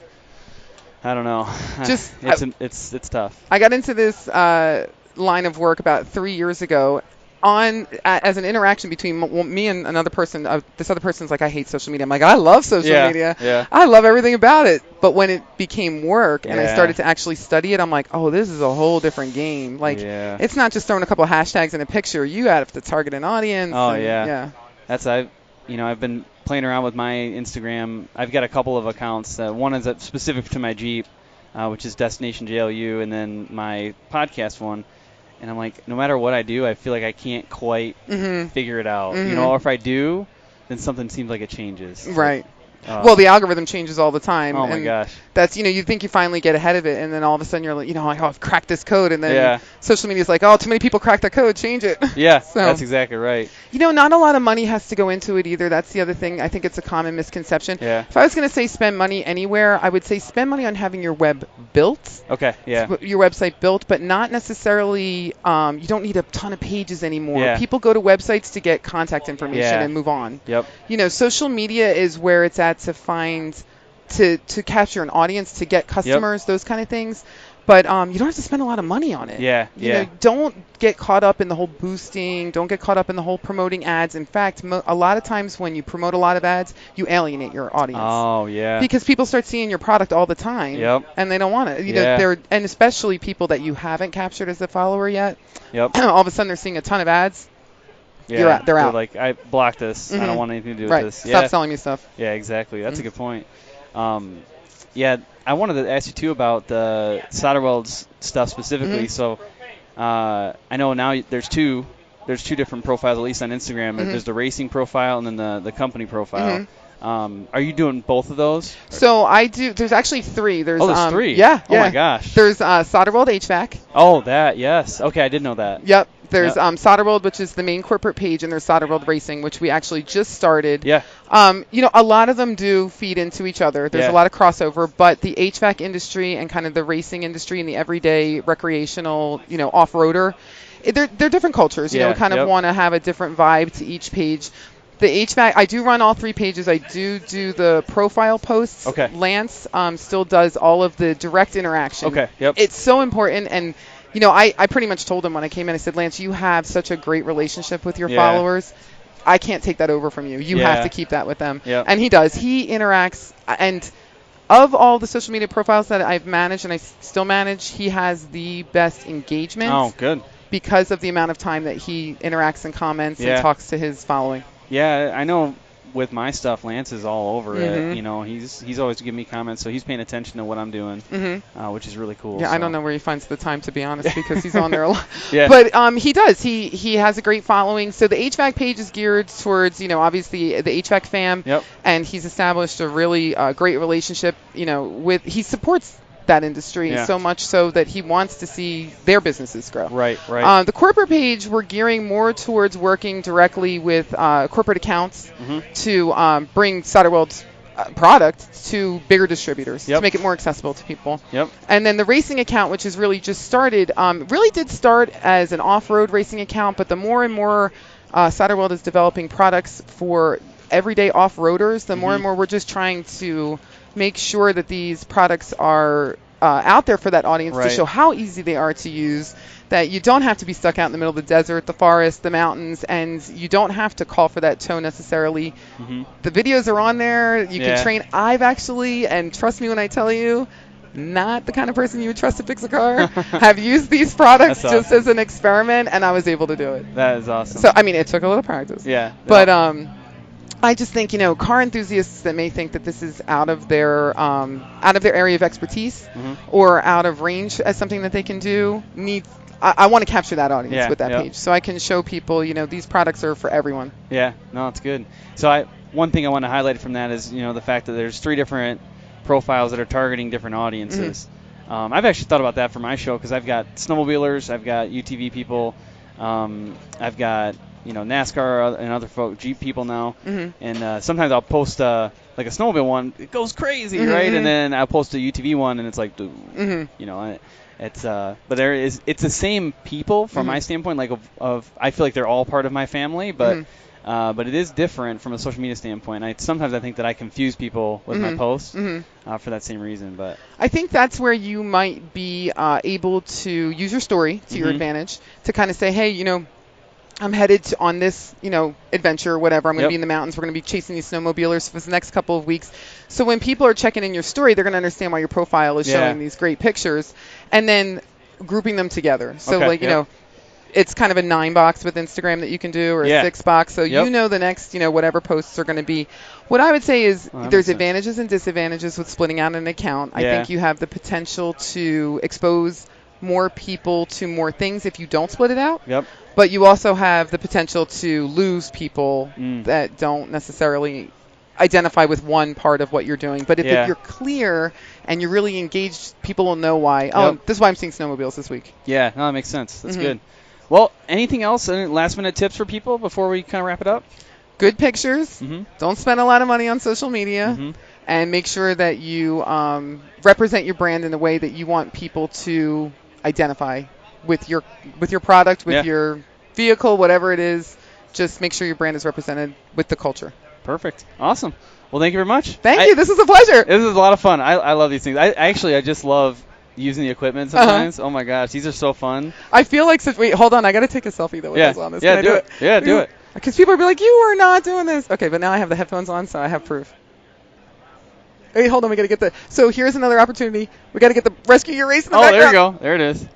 I don't know. It's tough. I got into this line of work about 3 years ago as an interaction between me and another person. This other person's like, I hate social media. I'm like, I love social media. Yeah. I love everything about it. But when it became work and I started to actually study it, I'm like, oh, this is a whole different game. Like, it's not just throwing a couple of hashtags in a picture. You have to target an audience. Oh, yeah. I've been playing around with my Instagram. I've got a couple of accounts. One is specific to my Jeep, which is Destination JLU, and then my podcast one. And I'm like, no matter what I do, I feel like I can't quite figure it out. Or if I do, then something seems like it changes. Right. Well, the algorithm changes all the time. Oh, my gosh. That's, you think you finally get ahead of it, and then all of a sudden you're like, oh, I've cracked this code. And then social media's like, oh, too many people cracked that code, change it. Yeah, that's exactly right. Not a lot of money has to go into it either. That's the other thing. I think it's a common misconception. Yeah. If I was going to say spend money anywhere, I would say spend money on having your web built. Okay, yeah. Your website built, but not necessarily, you don't need a ton of pages anymore. Yeah. People go to websites to get contact information and move on. Yep. Social media is where it's at to find, to capture an audience, to get customers, those kind of things. But you don't have to spend a lot of money on it. Yeah. Don't get caught up in the whole boosting. Don't get caught up in the whole promoting ads. In fact, a lot of times when you promote a lot of ads, you alienate your audience. Oh, yeah. Because people start seeing your product all the time. Yep. And they don't want it. And especially people that you haven't captured as a follower yet. Yep. All of a sudden they're seeing a ton of ads. Yeah, they're out. Like, I blocked this. I don't want anything to do with this. Stop selling me stuff. Yeah, exactly. That's a good point. I wanted to ask you, too, about the SolderWeld stuff specifically. So I know now there's two there's two different profiles, at least on Instagram. There's the racing profile and then the company profile. Are you doing both of those? So I do. There's actually three. There's three. Yeah. Oh my gosh. There's SolderWeld HVAC. Oh, that, yes. Okay, I did know that. Yep. There's SolderWeld, which is the main corporate page, and there's SolderWeld Racing, which we actually just started. Yeah. A lot of them do feed into each other. There's a lot of crossover, but the HVAC industry and kind of the racing industry and the everyday recreational, off-roader, they're different cultures. You know, kind of want to have a different vibe to each page. The HVAC, I do run all three pages. I do the profile posts. Okay. Lance still does all of the direct interaction. Okay. Yep. It's so important, and I pretty much told him when I came in, I said, Lance, you have such a great relationship with your followers. I can't take that over from you. You have to keep that with them. Yep. And he does. He interacts, and of all the social media profiles that I've managed and I still manage, he has the best engagement. Oh, good. Because of the amount of time that he interacts and comments and talks to his following. Yeah, I know with my stuff, Lance is all over it. He's always giving me comments, so he's paying attention to what I'm doing, which is really cool. Yeah, so. I don't know where he finds the time, to be honest, because he's on there a lot. Yeah. But he does. He has a great following. So the HVAC page is geared towards, obviously the HVAC fam. Yep. And he's established a really great relationship, he supports that industry so much so that he wants to see their businesses grow. Right. The corporate page, we're gearing more towards working directly with corporate accounts to bring SolderWeld's product to bigger distributors to make it more accessible to people. Yep. And then the racing account, which has really just started, really did start as an off-road racing account, but the more and more SolderWeld is developing products for everyday off-roaders, the more and more we're just trying to make sure that these products are out there for that audience to show how easy they are to use, that you don't have to be stuck out in the middle of the desert, the forest, the mountains, and you don't have to call for that tow necessarily. The videos are on there. You can train. I've actually, and trust me when I tell you, not the kind of person you would trust to fix a car, have used these products just as an experiment, and I was able to do it. That is awesome. So, it took a little practice. Yeah. But I just think, car enthusiasts that may think that this is out of their area of expertise or out of range as something that they can do, I want to capture that audience with that page, so I can show people, these products are for everyone. Yeah, no, it's good. So one thing I want to highlight from that is, the fact that there's three different profiles that are targeting different audiences. I've actually thought about that for my show because I've got snowmobilers, I've got UTV people, I've got NASCAR and other Jeep people now, and sometimes I'll post like a snowmobile one, it goes crazy, right? And then I'll post a UTV one, and it's like, it's but it's the same people from my standpoint. Like I feel like they're all part of my family, but it is different from a social media standpoint. Sometimes I think that I confuse people with my posts for that same reason. But I think that's where you might be able to use your story to your advantage to kind of say, hey, I'm headed on this, adventure or whatever. I'm going to be in the mountains. We're going to be chasing these snowmobilers for the next couple of weeks. So when people are checking in your story, they're going to understand why your profile is showing these great pictures, and then grouping them together. So it's kind of a 9-box with Instagram that you can do, or a 6-box. So the next, whatever posts are going to be. What I would say is there's advantages and disadvantages with splitting out an account. I think you have the potential to expose more people to more things if you don't split it out. But you also have the potential to lose people that don't necessarily identify with one part of what you're doing. But if you're clear and you're really engaged, people will know why. Oh, this is why I'm seeing snowmobiles this week. Yeah, no, that makes sense. That's good. Well, anything else? Any last-minute tips for people before we kind of wrap it up? Good pictures. Don't spend a lot of money on social media. And make sure that you represent your brand in a way that you want people to identify with your product, with your vehicle, whatever it is. Just make sure your brand is represented with the culture. Perfect. Awesome. Well, thank you very much. Thank you. This was a pleasure. This is a lot of fun. I love these things. I just love using the equipment sometimes. Oh my gosh, these are so fun. I feel like wait, hold on. I got to take a selfie though with this on. Yeah, do it. Yeah, do it. Because people will be like, you are not doing this. Okay, but now I have the headphones on, so I have proof. Hey, hold on. We got to get so here's another opportunity. We got to get the Rescue Your Race in the background. There you go. There it is.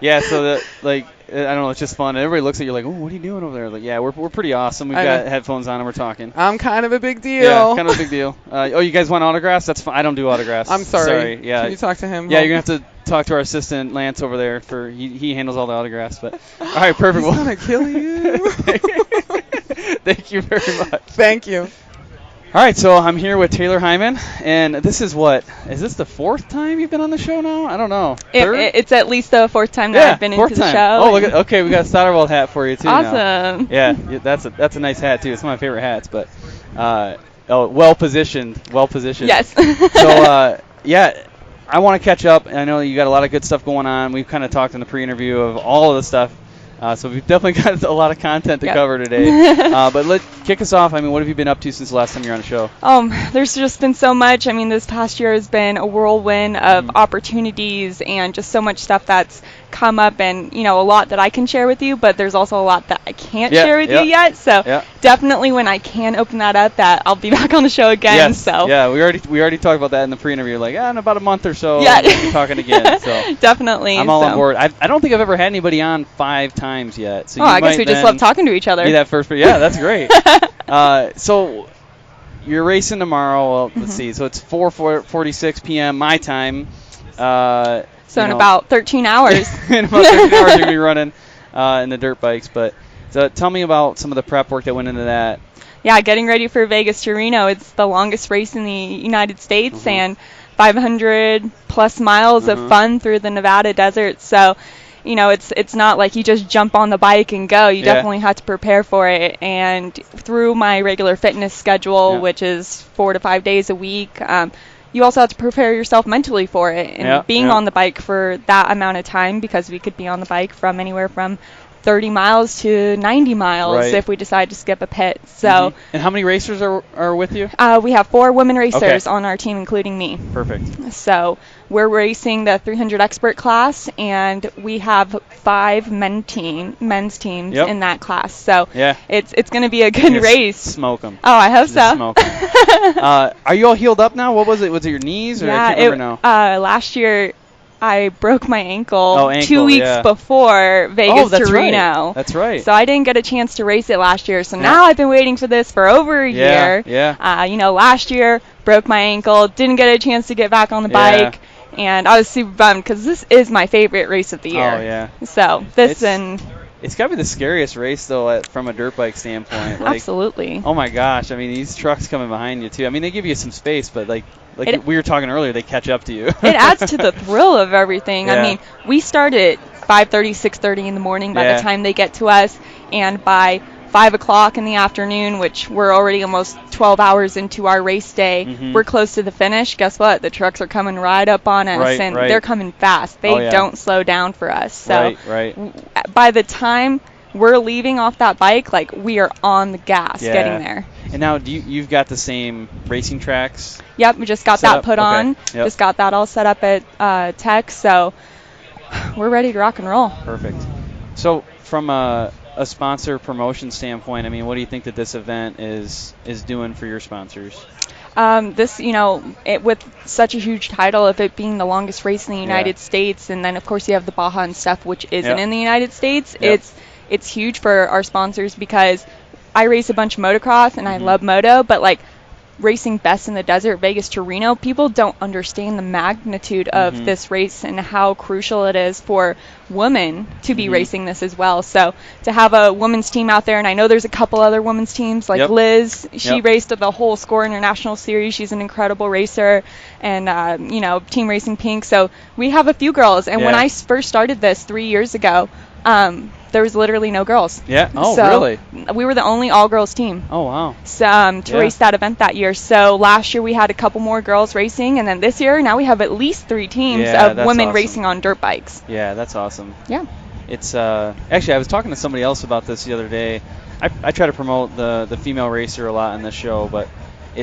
Yeah, so that, like, I don't know, it's just fun. Everybody looks at you like, oh, what are you doing over there? Like, yeah, we're pretty awesome. We've got headphones on and we're talking. I'm kind of a big deal. Yeah, kind of a big deal. Oh, you guys want autographs? That's fine. I don't do autographs. I'm sorry. Yeah. Can you talk to him? Yeah, you're going to have to talk to our assistant, Lance, over there. He handles all the autographs. But all right, perfect. He's going to kill you. Thank you very much. Thank you. All right, so I'm here with Taylor Heiman, and this is this the fourth time you've been on the show now? I don't know. It's at least the fourth time that I've been into the show. Oh, okay, we got a SolderWeld hat for you too. Awesome. Now. Yeah, that's a nice hat too. It's one of my favorite hats, but well positioned. Yes. So I want to catch up. I know you got a lot of good stuff going on. We've kind of talked in the pre-interview of all of the stuff. So we've definitely got a lot of content to cover today. But let's kick us off. I mean, what have you been up to since the last time you were on the show? There's just been so much. I mean, this past year has been a whirlwind of opportunities and just so much stuff that's come up, and a lot that I can share with you, but there's also a lot that I can't share with you yet. So definitely when I can open that up, that I'll be back on the show again. Yes. So yeah, we already talked about that in the pre-interview. Like, in about a month or so, we'll be talking again. So definitely, I'm all on board. I don't think I've ever had anybody on 5 times yet. So I guess we just love talking to each other. Be that first, yeah, that's great. So you're racing tomorrow. Well, let's see. So it's 4:46 p.m. my time. So in about 13 hours. In about 13 hours, you're going to be running in the dirt bikes. But so tell me about some of the prep work that went into that. Yeah, getting ready for Vegas to Reno. It's the longest race in the United States and 500-plus miles of fun through the Nevada desert. So, it's not like you just jump on the bike and go. You definitely have to prepare for it. And through my regular fitness schedule, which is 4 to 5 days a week, you also have to prepare yourself mentally for it. And being on the bike for that amount of time, because we could be on the bike from anywhere from 30 miles to 90 miles if we decide to skip a pit. So. And how many racers are with you? We have 4 women racers on our team, including me. Perfect. So we're racing the 300 expert class, and we have 5 men's teams in that class. So it's going to be a good race. Smoke them. Oh, I hope so. Smoke 'em. Are you all healed up now? What was it? Was it your knees? Or I can't remember now. Last year I broke my ankle 2 weeks before Vegas to Reno. That's right. So I didn't get a chance to race it last year. So now I've been waiting for this for over a year. Last year broke my ankle, didn't get a chance to get back on the bike. And I was super bummed because this is my favorite race of the year. Oh, yeah. So it's got to be the scariest race, though, from a dirt bike standpoint. Like, absolutely. Oh, my gosh. I mean, these trucks coming behind you, too. I mean, they give you some space, but, like we were talking earlier, they catch up to you. It adds to the thrill of everything. I mean, we start at 5:30, 6:30 in the morning by the time they get to us. And by 5 o'clock in the afternoon, which we're already almost 12 hours into our race day, we're close to the finish. Guess what? The trucks are coming right up on us, and they're coming fast. They don't slow down for us. So by the time we're leaving off that bike, like, we are on the gas getting there. And now you've got the same racing tracks? Yep, we just got that put on. Just got that all set up at Tech, so we're ready to rock and roll. Perfect. So from a sponsor promotion standpoint, I mean, what do you think that this event is doing for your sponsors? This, with such a huge title of it being the longest race in the United States, and then of course you have the Baja and stuff, which isn't in the United States. It's huge for our sponsors because I race a bunch of motocross and I love moto, but like racing best in the desert, Vegas to Reno, people don't understand the magnitude of this race and how crucial it is for women to be racing this as well. So to have a women's team out there, and I know there's a couple other women's teams like Liz, she raced the whole Score International Series. She's an incredible racer, and Team Racing Pink. So we have a few girls, and when I first started this 3 years ago, there was literally no girls. Yeah. Oh, so really? We were the only all-girls team. Oh, wow. So, to race that event that year. So last year we had a couple more girls racing, and then this year now we have at least 3 teams of women racing on dirt bikes. Yeah, that's awesome. Yeah. It's actually, I was talking to somebody else about this the other day. I try to promote the female racer a lot on this show, but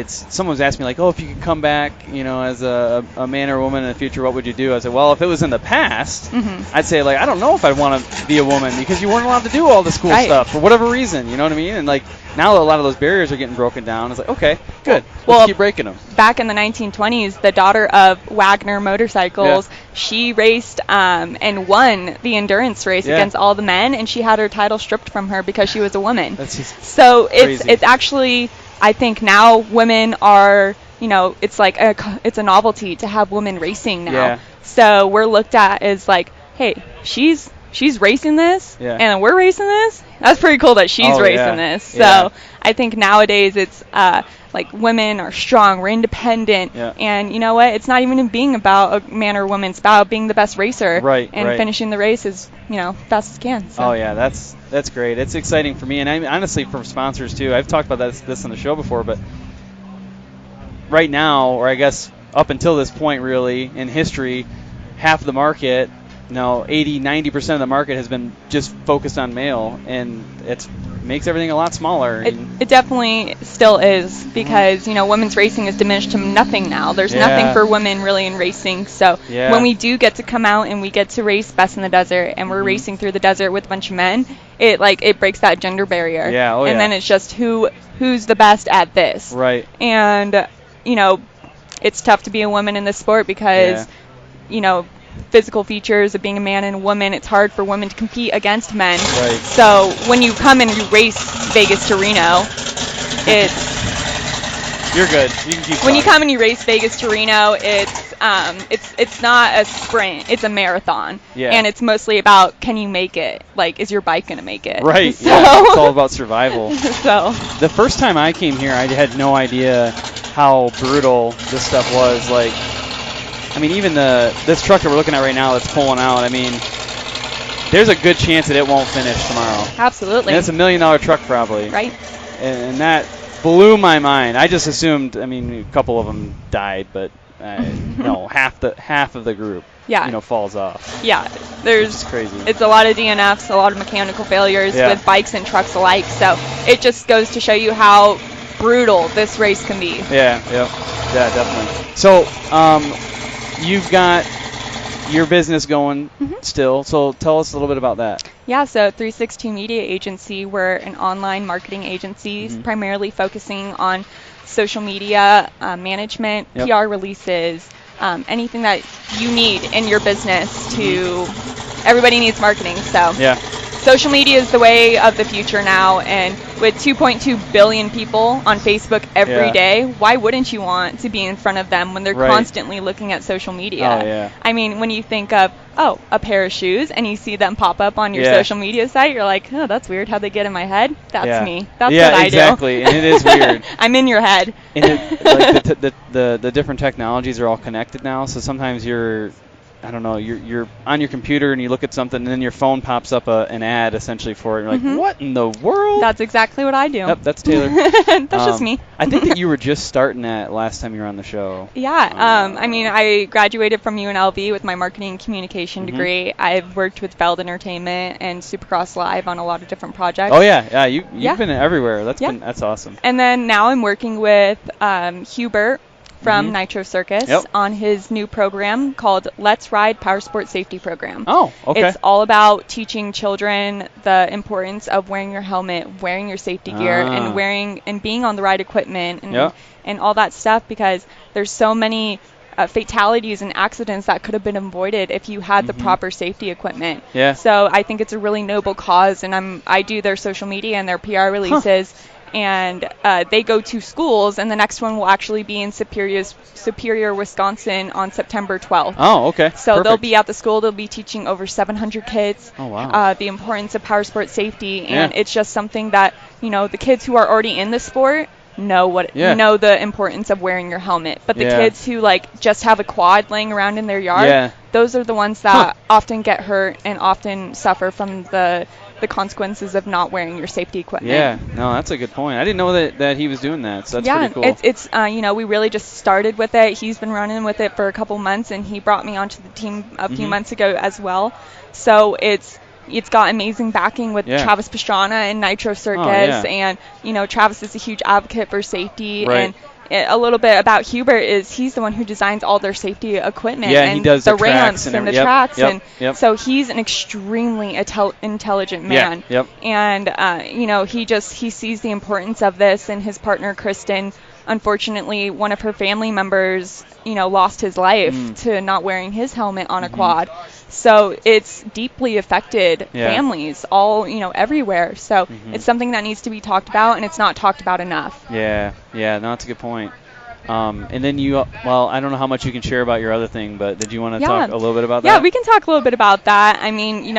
someone was asking me, like, oh, if you could come back, as a man or a woman in the future, what would you do? I said, well, if it was in the past, I'd say, like, I don't know if I'd want to be a woman because you weren't allowed to do all this cool stuff for whatever reason, you know what I mean? And, like, now a lot of those barriers are getting broken down. It's like, okay, good. Let's keep breaking them. Back in the 1920s, the daughter of Wagner Motorcycles she raced and won the endurance race against all the men, and she had her title stripped from her because she was a woman. That's just so crazy. It's actually, I think now women are, it's like it's a novelty to have women racing now. Yeah. So we're looked at as like, hey, she's racing this, and we're racing this. That's pretty cool that she's racing this. So I think nowadays it's like women are strong, we're independent, and you know what? It's not even being about a man or woman. It's about being the best racer, and finishing the race as fast as can. So. Oh yeah, that's great. It's exciting for me, and honestly for sponsors too. I've talked about this on the show before, but right now, or I guess up until this point, really in history, half of the market. 80-90% of the market has been just focused on male, and it makes everything a lot smaller. It definitely still is, because women's racing is diminished to nothing now. There's nothing for women really in racing. So when we do get to come out and we get to race Best in the Desert, and we're racing through the desert with a bunch of men, it breaks that gender barrier. And then it's just who's the best at this. Right. And it's tough to be a woman in this sport because physical features of being a man and a woman, it's hard for women to compete against men. Right. So when you come and you race Vegas to Reno, you're good. You can keep when you come and you race Vegas to Reno, it's not a sprint, it's a marathon. And it's mostly about, can you make it? Like, is your bike gonna make it? Right. So. It's all about survival. So the first time I came here, I had no idea how brutal this stuff was. Like, even this truck that we're looking at right now that's pulling out, there's a good chance that it won't finish tomorrow. Absolutely. And it's $1 million truck probably. Right. And that blew my mind. I just assumed, a couple of them died, but no, half of the group falls off. Yeah. It's crazy. It's a lot of DNFs, a lot of mechanical failures with bikes and trucks alike. So it just goes to show you how brutal this race can be. Yeah, definitely. So, you've got your business going still, so tell us a little bit about that. Yeah, so 362 Media Agency, we're an online marketing agency primarily focusing on social media management, PR releases, anything that you need in your business to, everybody needs marketing, so social media is the way of the future now, and with 2.2 billion people on Facebook every day, why wouldn't you want to be in front of them when they're constantly looking at social media? When you think of, a pair of shoes, and you see them pop up on your social media site, you're like, oh, that's weird how they get in my head. That's me. That's what I do. Exactly, and it is weird. I'm in your head. And the different technologies are all connected now, so sometimes you're on your computer and you look at something and then your phone pops up an ad essentially for it. And you're like, what in the world? That's exactly what I do. Yep, that's Taylor. That's just me. I think that you were just starting that last time you were on the show. Yeah. I graduated from UNLV with my marketing and communication degree. I've worked with Feld Entertainment and Supercross Live on a lot of different projects. Oh, yeah. You've been everywhere. That's awesome. And then now I'm working with Hubert from Nitro Circus on his new program called Let's Ride Power Sport Safety Program. Oh, okay. It's all about teaching children the importance of wearing your helmet, wearing your safety gear, and wearing and being on the right equipment and all that stuff, because there's so many fatalities and accidents that could have been avoided if you had the proper safety equipment. Yeah. So I think it's a really noble cause, and I do their social media and their PR releases. And they go to schools, and the next one will actually be in Superior, Wisconsin on September 12th. Oh, okay. So Perfect. They'll be at the school. They'll be teaching over 700 kids the importance of power sport safety, and it's just something that the kids who are already in the sport know the importance of wearing your helmet. But the kids who just have a quad laying around in their yard, those are the ones that often get hurt and often suffer from the consequences of not wearing your safety equipment. Yeah, no, that's a good point. I didn't know that he was doing that, so that's pretty cool. It's we really just started with it. He's been running with it for a couple months, and he brought me onto the team a few months ago as well. So it's got amazing backing with Travis Pastrana and Nitro Circus, and Travis is a huge advocate for safety. And a little bit about Hubert is he's the one who designs all their safety equipment and he does the ramps and the tracks, and so he's an extremely intelligent man. And he sees the importance of this, and his partner Kristen unfortunately, one of her family members, lost his life to not wearing his helmet on a quad. So it's deeply affected families all, everywhere. So it's something that needs to be talked about, and it's not talked about enough. Yeah, no, that's a good point. And then I don't know how much you can share about your other thing, but did you want to talk a little bit about that? Yeah, we can talk a little bit about that. I mean,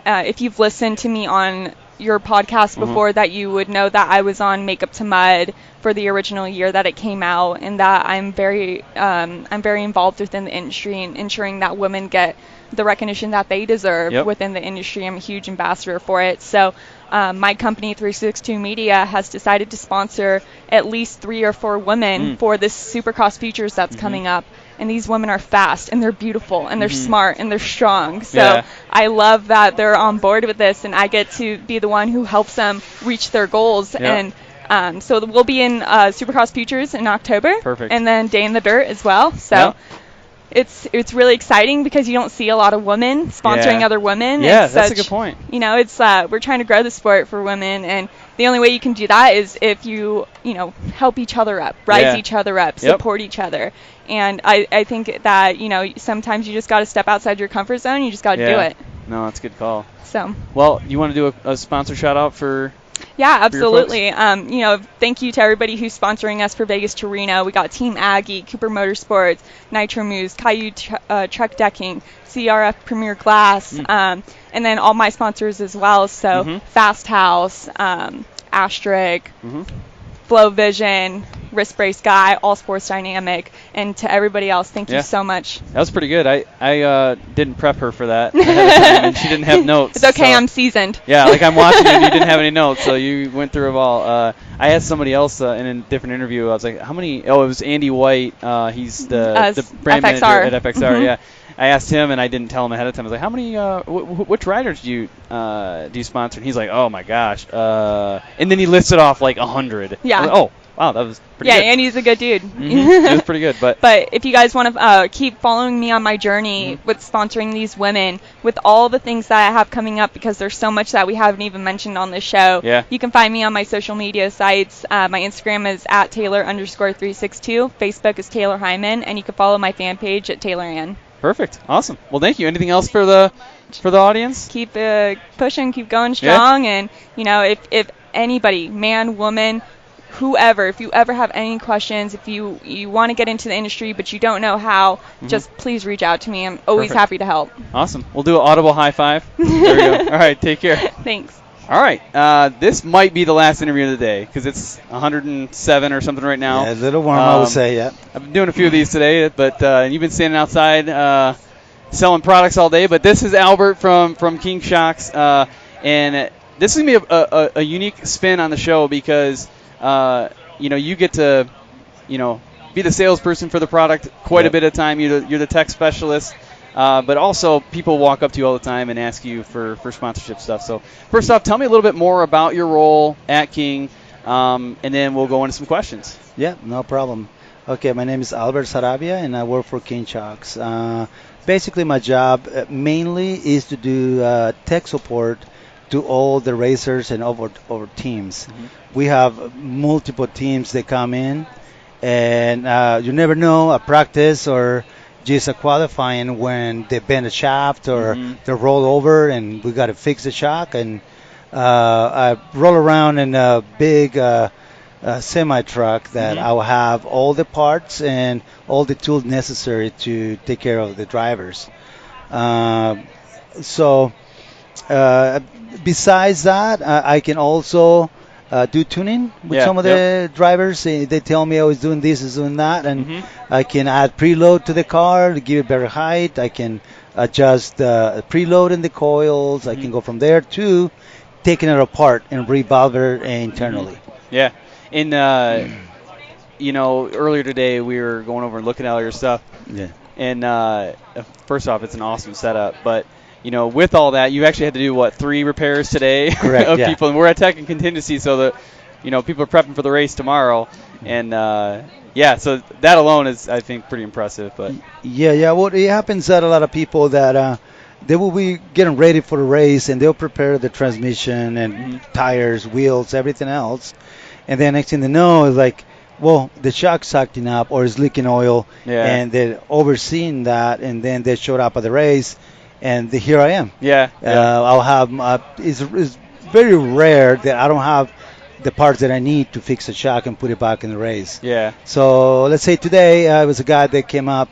if you've listened to me on your podcast before, that you would know that I was on Makeup to Mud for the original year that it came out, and that I'm very involved within the industry and ensuring that women get the recognition that they deserve within the industry. I'm a huge ambassador for it. So my company, 362 Media, has decided to sponsor at least 3 or 4 women for this Supercross Futures that's coming up. And these women are fast, and they're beautiful, and they're smart, and they're strong. So I love that they're on board with this, and I get to be the one who helps them reach their goals. And so we'll be in Supercross Futures in October. Perfect. And then Day in the Dirt as well. So it's really exciting because you don't see a lot of women sponsoring other women. Yeah, that's a good point. It's we're trying to grow the sport for women, and the only way you can do that is if you help each other up, rise each other up, support each other. And I think that sometimes you just got to step outside your comfort zone. You just got to do it. No, that's a good call. So well, you want to do a sponsor shout out for? Yeah, absolutely. Thank you to everybody who's sponsoring us for Vegas to Reno. We got Team Aggie, Cooper Motorsports, Nitro Moose, Caillou Truck Decking, CRF Premier Glass, and then all my sponsors as well. So Fast House, Astric, Flow Vision, Wrist Brace Guy, All Sports Dynamic, and to everybody else, thank you so much. That was pretty good. I didn't prep her for that ahead of time, and she didn't have notes. It's okay, so. I'm seasoned. Yeah, like I'm watching it, and you didn't have any notes, so you went through it all. I asked somebody else in a different interview. I was like, how many? Oh, it was Andy White. He's the brand manager at FXR. Yeah. I asked him, and I didn't tell him ahead of time. I was like, how many, which riders do you sponsor? And he's like, oh, my gosh. And then he listed off like 100. Yeah. Like, oh, wow, that was pretty good. Yeah, Andy's a good dude. It was pretty good. But if you guys want to keep following me on my journey with sponsoring these women, with all the things that I have coming up, because there's so much that we haven't even mentioned on this show, you can find me on my social media sites. My Instagram is at Taylor_362. Facebook is Taylor Heiman, and you can follow my fan page at Taylor Ann. Perfect. Awesome. Well, thank you. Anything else for the audience? Keep pushing, keep going strong, and if anybody, man, woman, whoever, if you ever have any questions, if you want to get into the industry but you don't know how, just please reach out to me. I'm always happy to help. Awesome. We'll do an audible high five. There we go. All right. Take care. Thanks. All right. This might be the last interview of the day because it's 107 or something right now. Yeah, a little warm, I would say, yeah. I've been doing a few of these today, but you've been standing outside selling products all day. But this is Albert from King Shocks, and this is going to be a unique spin on the show because, you get to, be the salesperson for the product quite a bit of time. You're the tech specialist. But also, people walk up to you all the time and ask you for sponsorship stuff. So, first off, tell me a little bit more about your role at King, and then we'll go into some questions. Yeah, no problem. Okay, my name is Albert Sarabia, and I work for King Shocks. Basically, my job mainly is to do tech support to all the racers and over teams. We have multiple teams that come in, and you never know, a practice or just a qualifying when they bend a shaft or they roll over and we got to fix the shock. And I roll around in a big semi truck that I will have all the parts and all the tools necessary to take care of the drivers. Besides that, I can also do tuning with some of the drivers. They tell me I was doing this, is doing that, and I can add preload to the car to give it better height. I can adjust the preload in the coils. I can go from there to taking it apart and revalve it internally. Yeah, and earlier today we were going over and looking at all your stuff. Yeah. And first off, it's an awesome setup, but with all that, you actually had to do 3 repairs today? Correct, of people, and we're at Tech and Contingency, so that people are prepping for the race tomorrow, and so that alone is, I think, pretty impressive. But well, it happens that a lot of people that they will be getting ready for the race, and they'll prepare the transmission and tires, wheels, everything else, and then next thing they know, it's like, well, the shock's acting up or is leaking oil, Yeah. and they're overseeing that, and then they showed up at the race, and here I am. Yeah. I'll have it's very rare that I don't have the parts that I need to fix a shock and put it back in the race. Yeah. So let's say today it was a guy that came up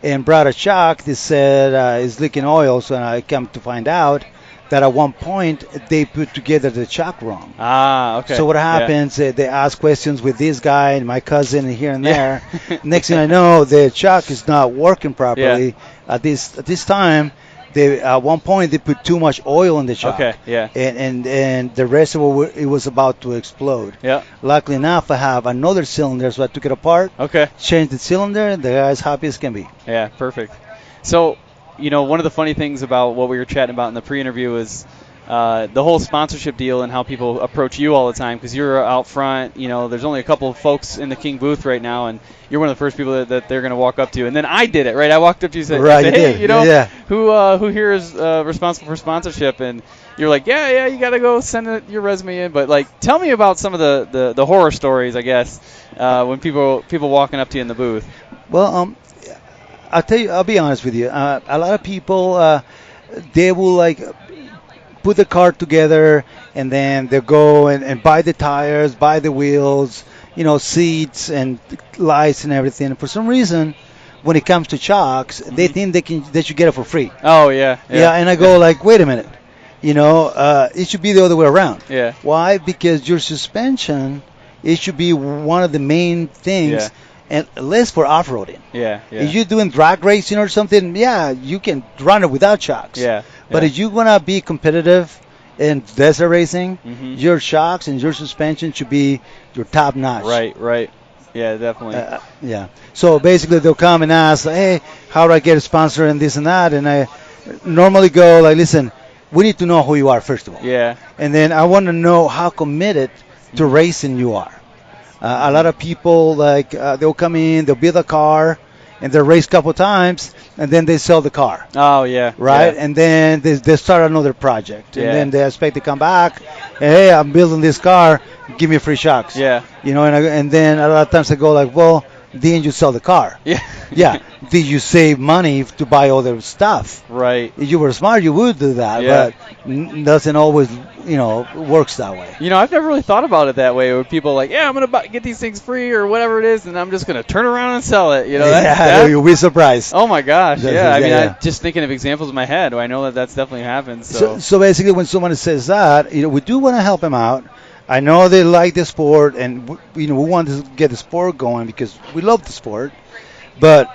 and brought a shock that said it's leaking oil. So I come to find out that at one point they put together the shock wrong. Ah, okay. So what happens? They ask questions with this guy and my cousin and here and there. Next thing I know, the shock is not working properly. At this time, at one point they put too much oil in the shock. Okay, yeah. And the rest of it was about to explode. Yeah. Luckily enough, I have another cylinder, so I took it apart. Okay. Changed the cylinder, and the guy's happy as can be. Yeah, perfect. So, one of the funny things about what we were chatting about in the pre-interview is the whole sponsorship deal and how people approach you all the time, because you're out front. There's only a couple of folks in the King booth right now, and you're one of the first people that they're going to walk up to. And then I did it, right? I walked up to you and said, hey, who here is responsible for sponsorship? And you're like, yeah, you got to go send your resume in. But, tell me about some of the horror stories, I guess, when people walking up to you in the booth. Well, I'll tell you, I'll be honest with you. A lot of people, they will, put the car together, and then they'll go and buy the tires, buy the wheels, seats and lights and everything. And for some reason, when it comes to shocks, they think they should get it for free. Oh, yeah. And I go wait a minute. It should be the other way around. Yeah. Why? Because your suspension, it should be one of the main things. Yeah. And less for off-roading. Yeah. If you're doing drag racing or something, you can run it without shocks. Yeah. But if you're going to be competitive in desert racing, your shocks and your suspension should be your top notch. Right. Yeah, definitely. Yeah. So basically, they'll come and ask, hey, how do I get a sponsor and this and that? And I normally go listen, we need to know who you are, first of all. Yeah. And then I want to know how committed to racing you are. A lot of people, they'll come in, they'll build a car, and they'll race a couple times, and then they sell the car. Oh, yeah. Right? Yeah. And then they start another project. Yeah. And then they expect to come back, and, hey, I'm building this car, give me free shocks. Yeah. And then a lot of times I go well, didn't you sell the car? Yeah. Yeah. Did you save money to buy other stuff? Right. If you were smart, you would do that, but doesn't always, works that way. I've never really thought about it that way, where people are I'm going to get these things free or whatever it is, and I'm just going to turn around and sell it. You'll be surprised. Oh, my gosh. Yeah. I'm just thinking of examples in my head. I know that's definitely happened. So basically, when someone says that, we do want to help them out. I know they like the sport, and we want to get the sport going because we love the sport. But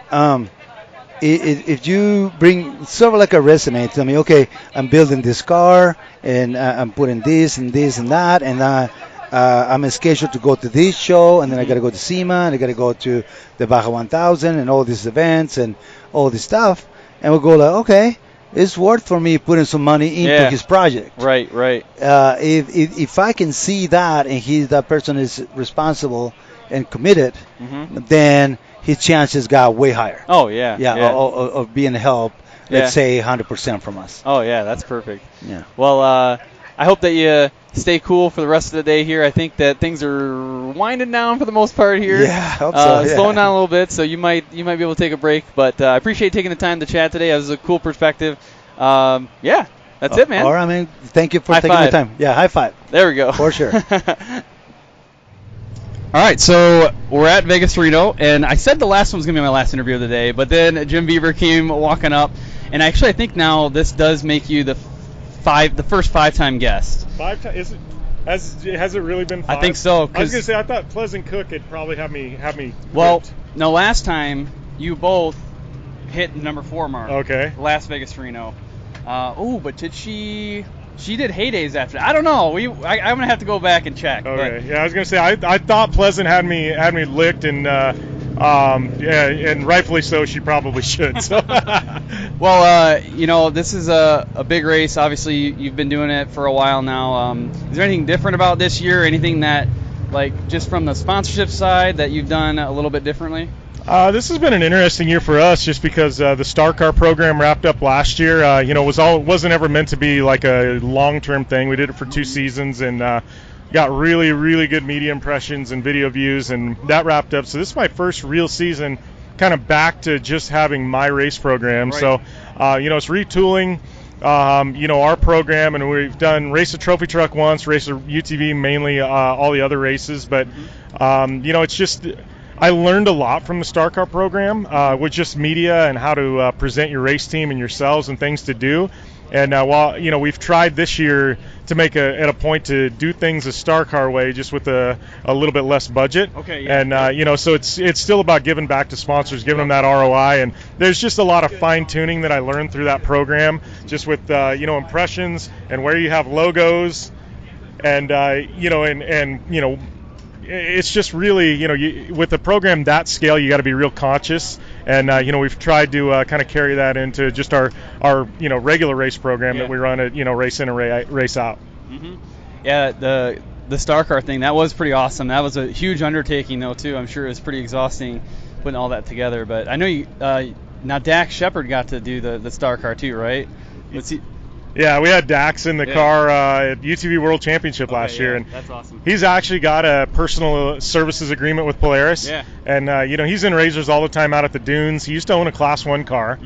if you bring sort of like a resume, tell me, okay, I'm building this car, and I'm putting this and this and that, and I'm scheduled to go to this show, and then I got to go to SEMA, and I got to go to the Baja 1000, and all these events and all this stuff, and we'll go okay. It's worth for me putting some money into his project. Right. If I can see that and that person is responsible and committed, then his chances got way higher. Oh, yeah. Of being helped, let's say 100% from us. Oh, yeah, that's perfect. Yeah. Well, I hope that you stay cool for the rest of the day here. I think that things are winding down for the most part here. Yeah, I hope so. Slowing down a little bit, so you might be able to take a break. But I appreciate taking the time to chat today. It was a cool perspective. That's it, man. All right, man. Thank you for taking the time. Yeah, high five. There we go. For sure. All right, so we're at Vegas Reno, and I said the last one was going to be my last interview of the day, but then Jim Beaver came walking up, and actually I think now this does make you the first five-time guest. 5 times? Is it? Has it really been 5? I think so. I was going to say, I thought Pleasant Cook had probably have me. Well, ripped. no, last time you both hit the number 4 mark. Okay. Last Vegas Reno. But did she? She did heydays after that. I don't know. I'm gonna have to go back and check. Okay. Yeah, I was gonna say I thought Pleasant had me licked, and and rightfully so. She probably should. So. Well, this is a big race. Obviously, you've been doing it for a while now. Is there anything different about this year? Anything that, just from the sponsorship side, that you've done a little bit differently? This has been an interesting year for us, just because the Star Car program wrapped up last year. Wasn't ever meant to be like a long-term thing. We did it for 2 seasons, and got really, really good media impressions and video views, and that wrapped up. So this is my first real season kind of back to just having my race program. Right. So, it's retooling, our program, and we've done Race a Trophy Truck once, Race a UTV, mainly all the other races. But, it's just, I learned a lot from the Star Car program with just media and how to present your race team and yourselves and things to do. And while we've tried this year to make at a point to do things a Star Car way, just with a little bit less budget. Okay. Yeah. And so it's still about giving back to sponsors, giving them that ROI. And there's just a lot of fine tuning that I learned through that program, just with impressions and where you have logos, and it's just really, with a program that scale, you got to be real conscious. And, we've tried to kind of carry that into just our regular race program that we run at, race in and race out. Mm-hmm. Yeah, the Star Car thing, that was pretty awesome. That was a huge undertaking, though, too. I'm sure it was pretty exhausting putting all that together. But I know you, now Dax Shepard got to do the Star Car, too, right? Let's see. Yeah, we had Dax in the car at UTV World Championship last year, and that's awesome. He's actually got a personal services agreement with Polaris. Yeah. And he's in razors all the time out at the dunes. He used to own a Class 1 car,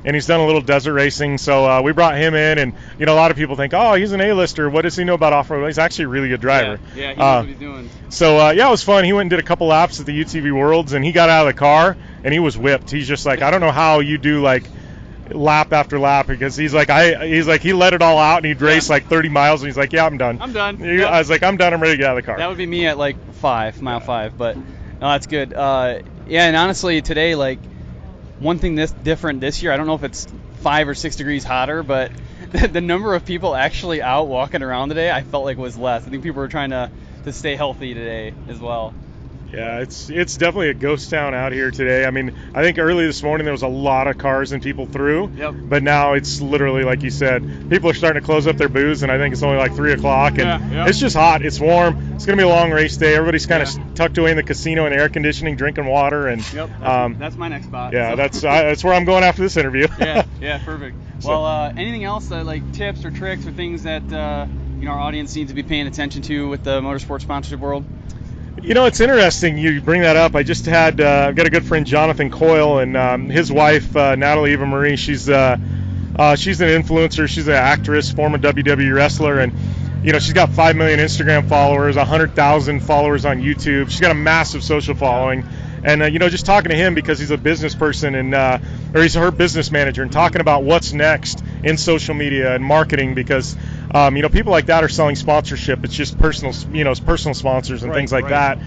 and he's done a little desert racing. So we brought him in, and a lot of people think, oh, he's an A-lister. What does he know about off-road? He's actually a really good driver. Yeah, he knows what he's doing. So it was fun. He went and did a couple laps at the UTV Worlds, and he got out of the car, and he was whipped. He's just like, I don't know how you do lap after lap, because he let it all out, and he'd race 30 miles, and he's like, yeah, I'm done. I'm done. I was like, I'm done. I'm ready to get out of the car. That would be me at mile 5, but no, that's good. And honestly, today, one thing this different this year, I don't know if it's 5 or 6 degrees hotter, but the number of people actually out walking around today, I felt like was less. I think people were trying to stay healthy today as well. Yeah, it's definitely a ghost town out here today. I mean, I think early this morning there was a lot of cars and people through. Yep. But now it's literally, like you said, people are starting to close up their booths, and I think it's only 3 o'clock, and it's just hot. It's warm. It's going to be a long race day. Everybody's kind of tucked away in the casino in air conditioning, drinking water. And yep, that's my next spot. Yeah, so. That's where I'm going after this interview. yeah, perfect. Well, anything else, tips or tricks or things that our audience needs to be paying attention to with the motorsport sponsorship world? It's interesting you bring that up. I just had I've got a good friend, Jonathan Coyle, and his wife, Natalie Eva Marie. She's an influencer. She's an actress, former WWE wrestler, and she's got 5 million Instagram followers, 100,000 followers on YouTube. She's got a massive social following. And, just talking to him, because he's a business person, and or he's her business manager, and talking about what's next in social media and marketing, because people like that are selling sponsorship. It's just personal sponsors and things like that.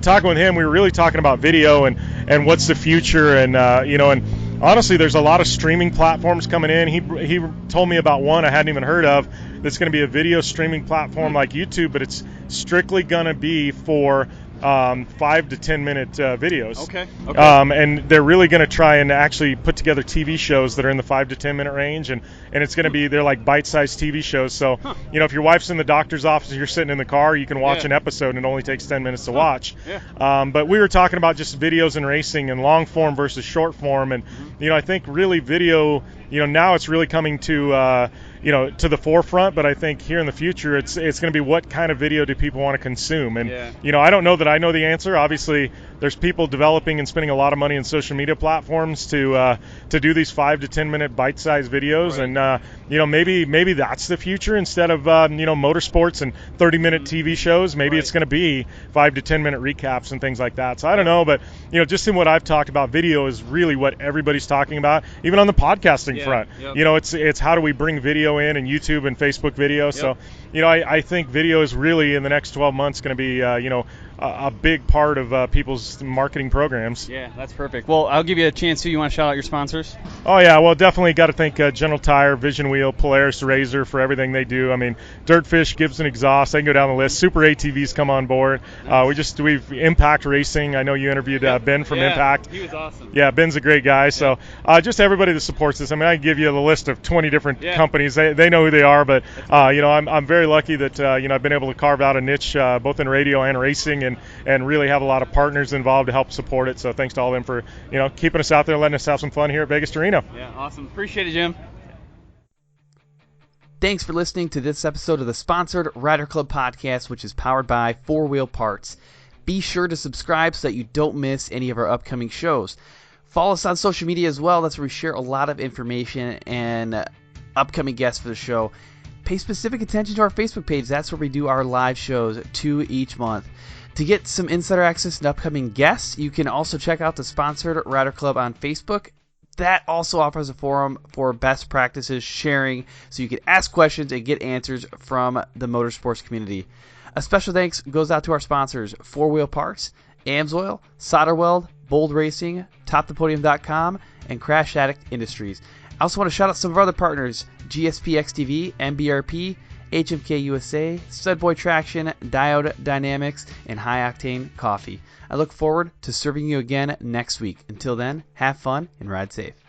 Talking with him, we were really talking about video and what's the future, and and honestly, there's a lot of streaming platforms coming in. He told me about one I hadn't even heard of that's going to be a video streaming platform like YouTube, but it's strictly going to be for 5 to 10 minute videos. Okay. And they're really going to try and actually put together TV shows that are in the 5 to 10 minute range, and it's going to be, they're like bite-sized TV shows. So if your wife's in the doctor's office and you're sitting in the car, you can watch an episode, and it only takes 10 minutes to watch. But we were talking about just videos and racing and long form versus short form, and I think really video, now it's really coming to to the forefront, but I think here in the future it's going to be what kind of video do people want to consume, and I don't know that I know the answer. Obviously, there's people developing and spending a lot of money in social media platforms to do these 5 to 10 minute bite-sized videos, and maybe that's the future instead of motorsports and 30-minute TV shows. Maybe it's going to be 5 to 10 minute recaps and things like that. So I don't know, but just in what I've talked about, video is really what everybody's talking about, even on the podcasting front. It's how do we bring video in, and YouTube and Facebook video. So I think video is really, in the next 12 months, going to be a big part of people's marketing programs. Yeah, that's perfect. Well, I'll give you a chance too. You want to shout out your sponsors? Oh yeah, well, definitely got to thank General Tire, Vision Wheel, Polaris Razor for everything they do. I mean, Dirtfish, Gibson Exhaust, I can go down the list. Super ATVs come on board. Nice. We've Impact Racing. I know you interviewed Ben from Impact. He was awesome. Yeah, Ben's a great guy. So just everybody that supports this. I mean, I can give you the list of 20 different companies. They know who they are, but I'm very lucky that I've been able to carve out a niche both in radio and racing, and really have a lot of partners involved to help support it. So thanks to all of them for keeping us out there, letting us have some fun here at Vegas to Reno. Yeah, awesome. Appreciate it, Jim. Thanks for listening to this episode of the Sponsored Rider Club podcast, which is powered by 4 Wheel Parts. Be sure to subscribe so that you don't miss any of our upcoming shows. Follow us on social media as well. That's where we share a lot of information and upcoming guests for the show. Pay specific attention to our Facebook page. That's where we do our live shows 2 each month. To get some insider access and upcoming guests, you can also check out the Sponsored Rider Club on Facebook. That also offers a forum for best practices sharing, so you can ask questions and get answers from the motorsports community. A special thanks goes out to our sponsors, 4 Wheel Parts, AMSOIL, SolderWeld, Bold Racing, TopThePodium.com, and Crash Addict Industries. I also want to shout out some of our other partners, GSP XTV, MBRP, HMK USA, Studboy Traction, Diode Dynamics, and High Octane Coffee. I look forward to serving you again next week. Until then, have fun and ride safe.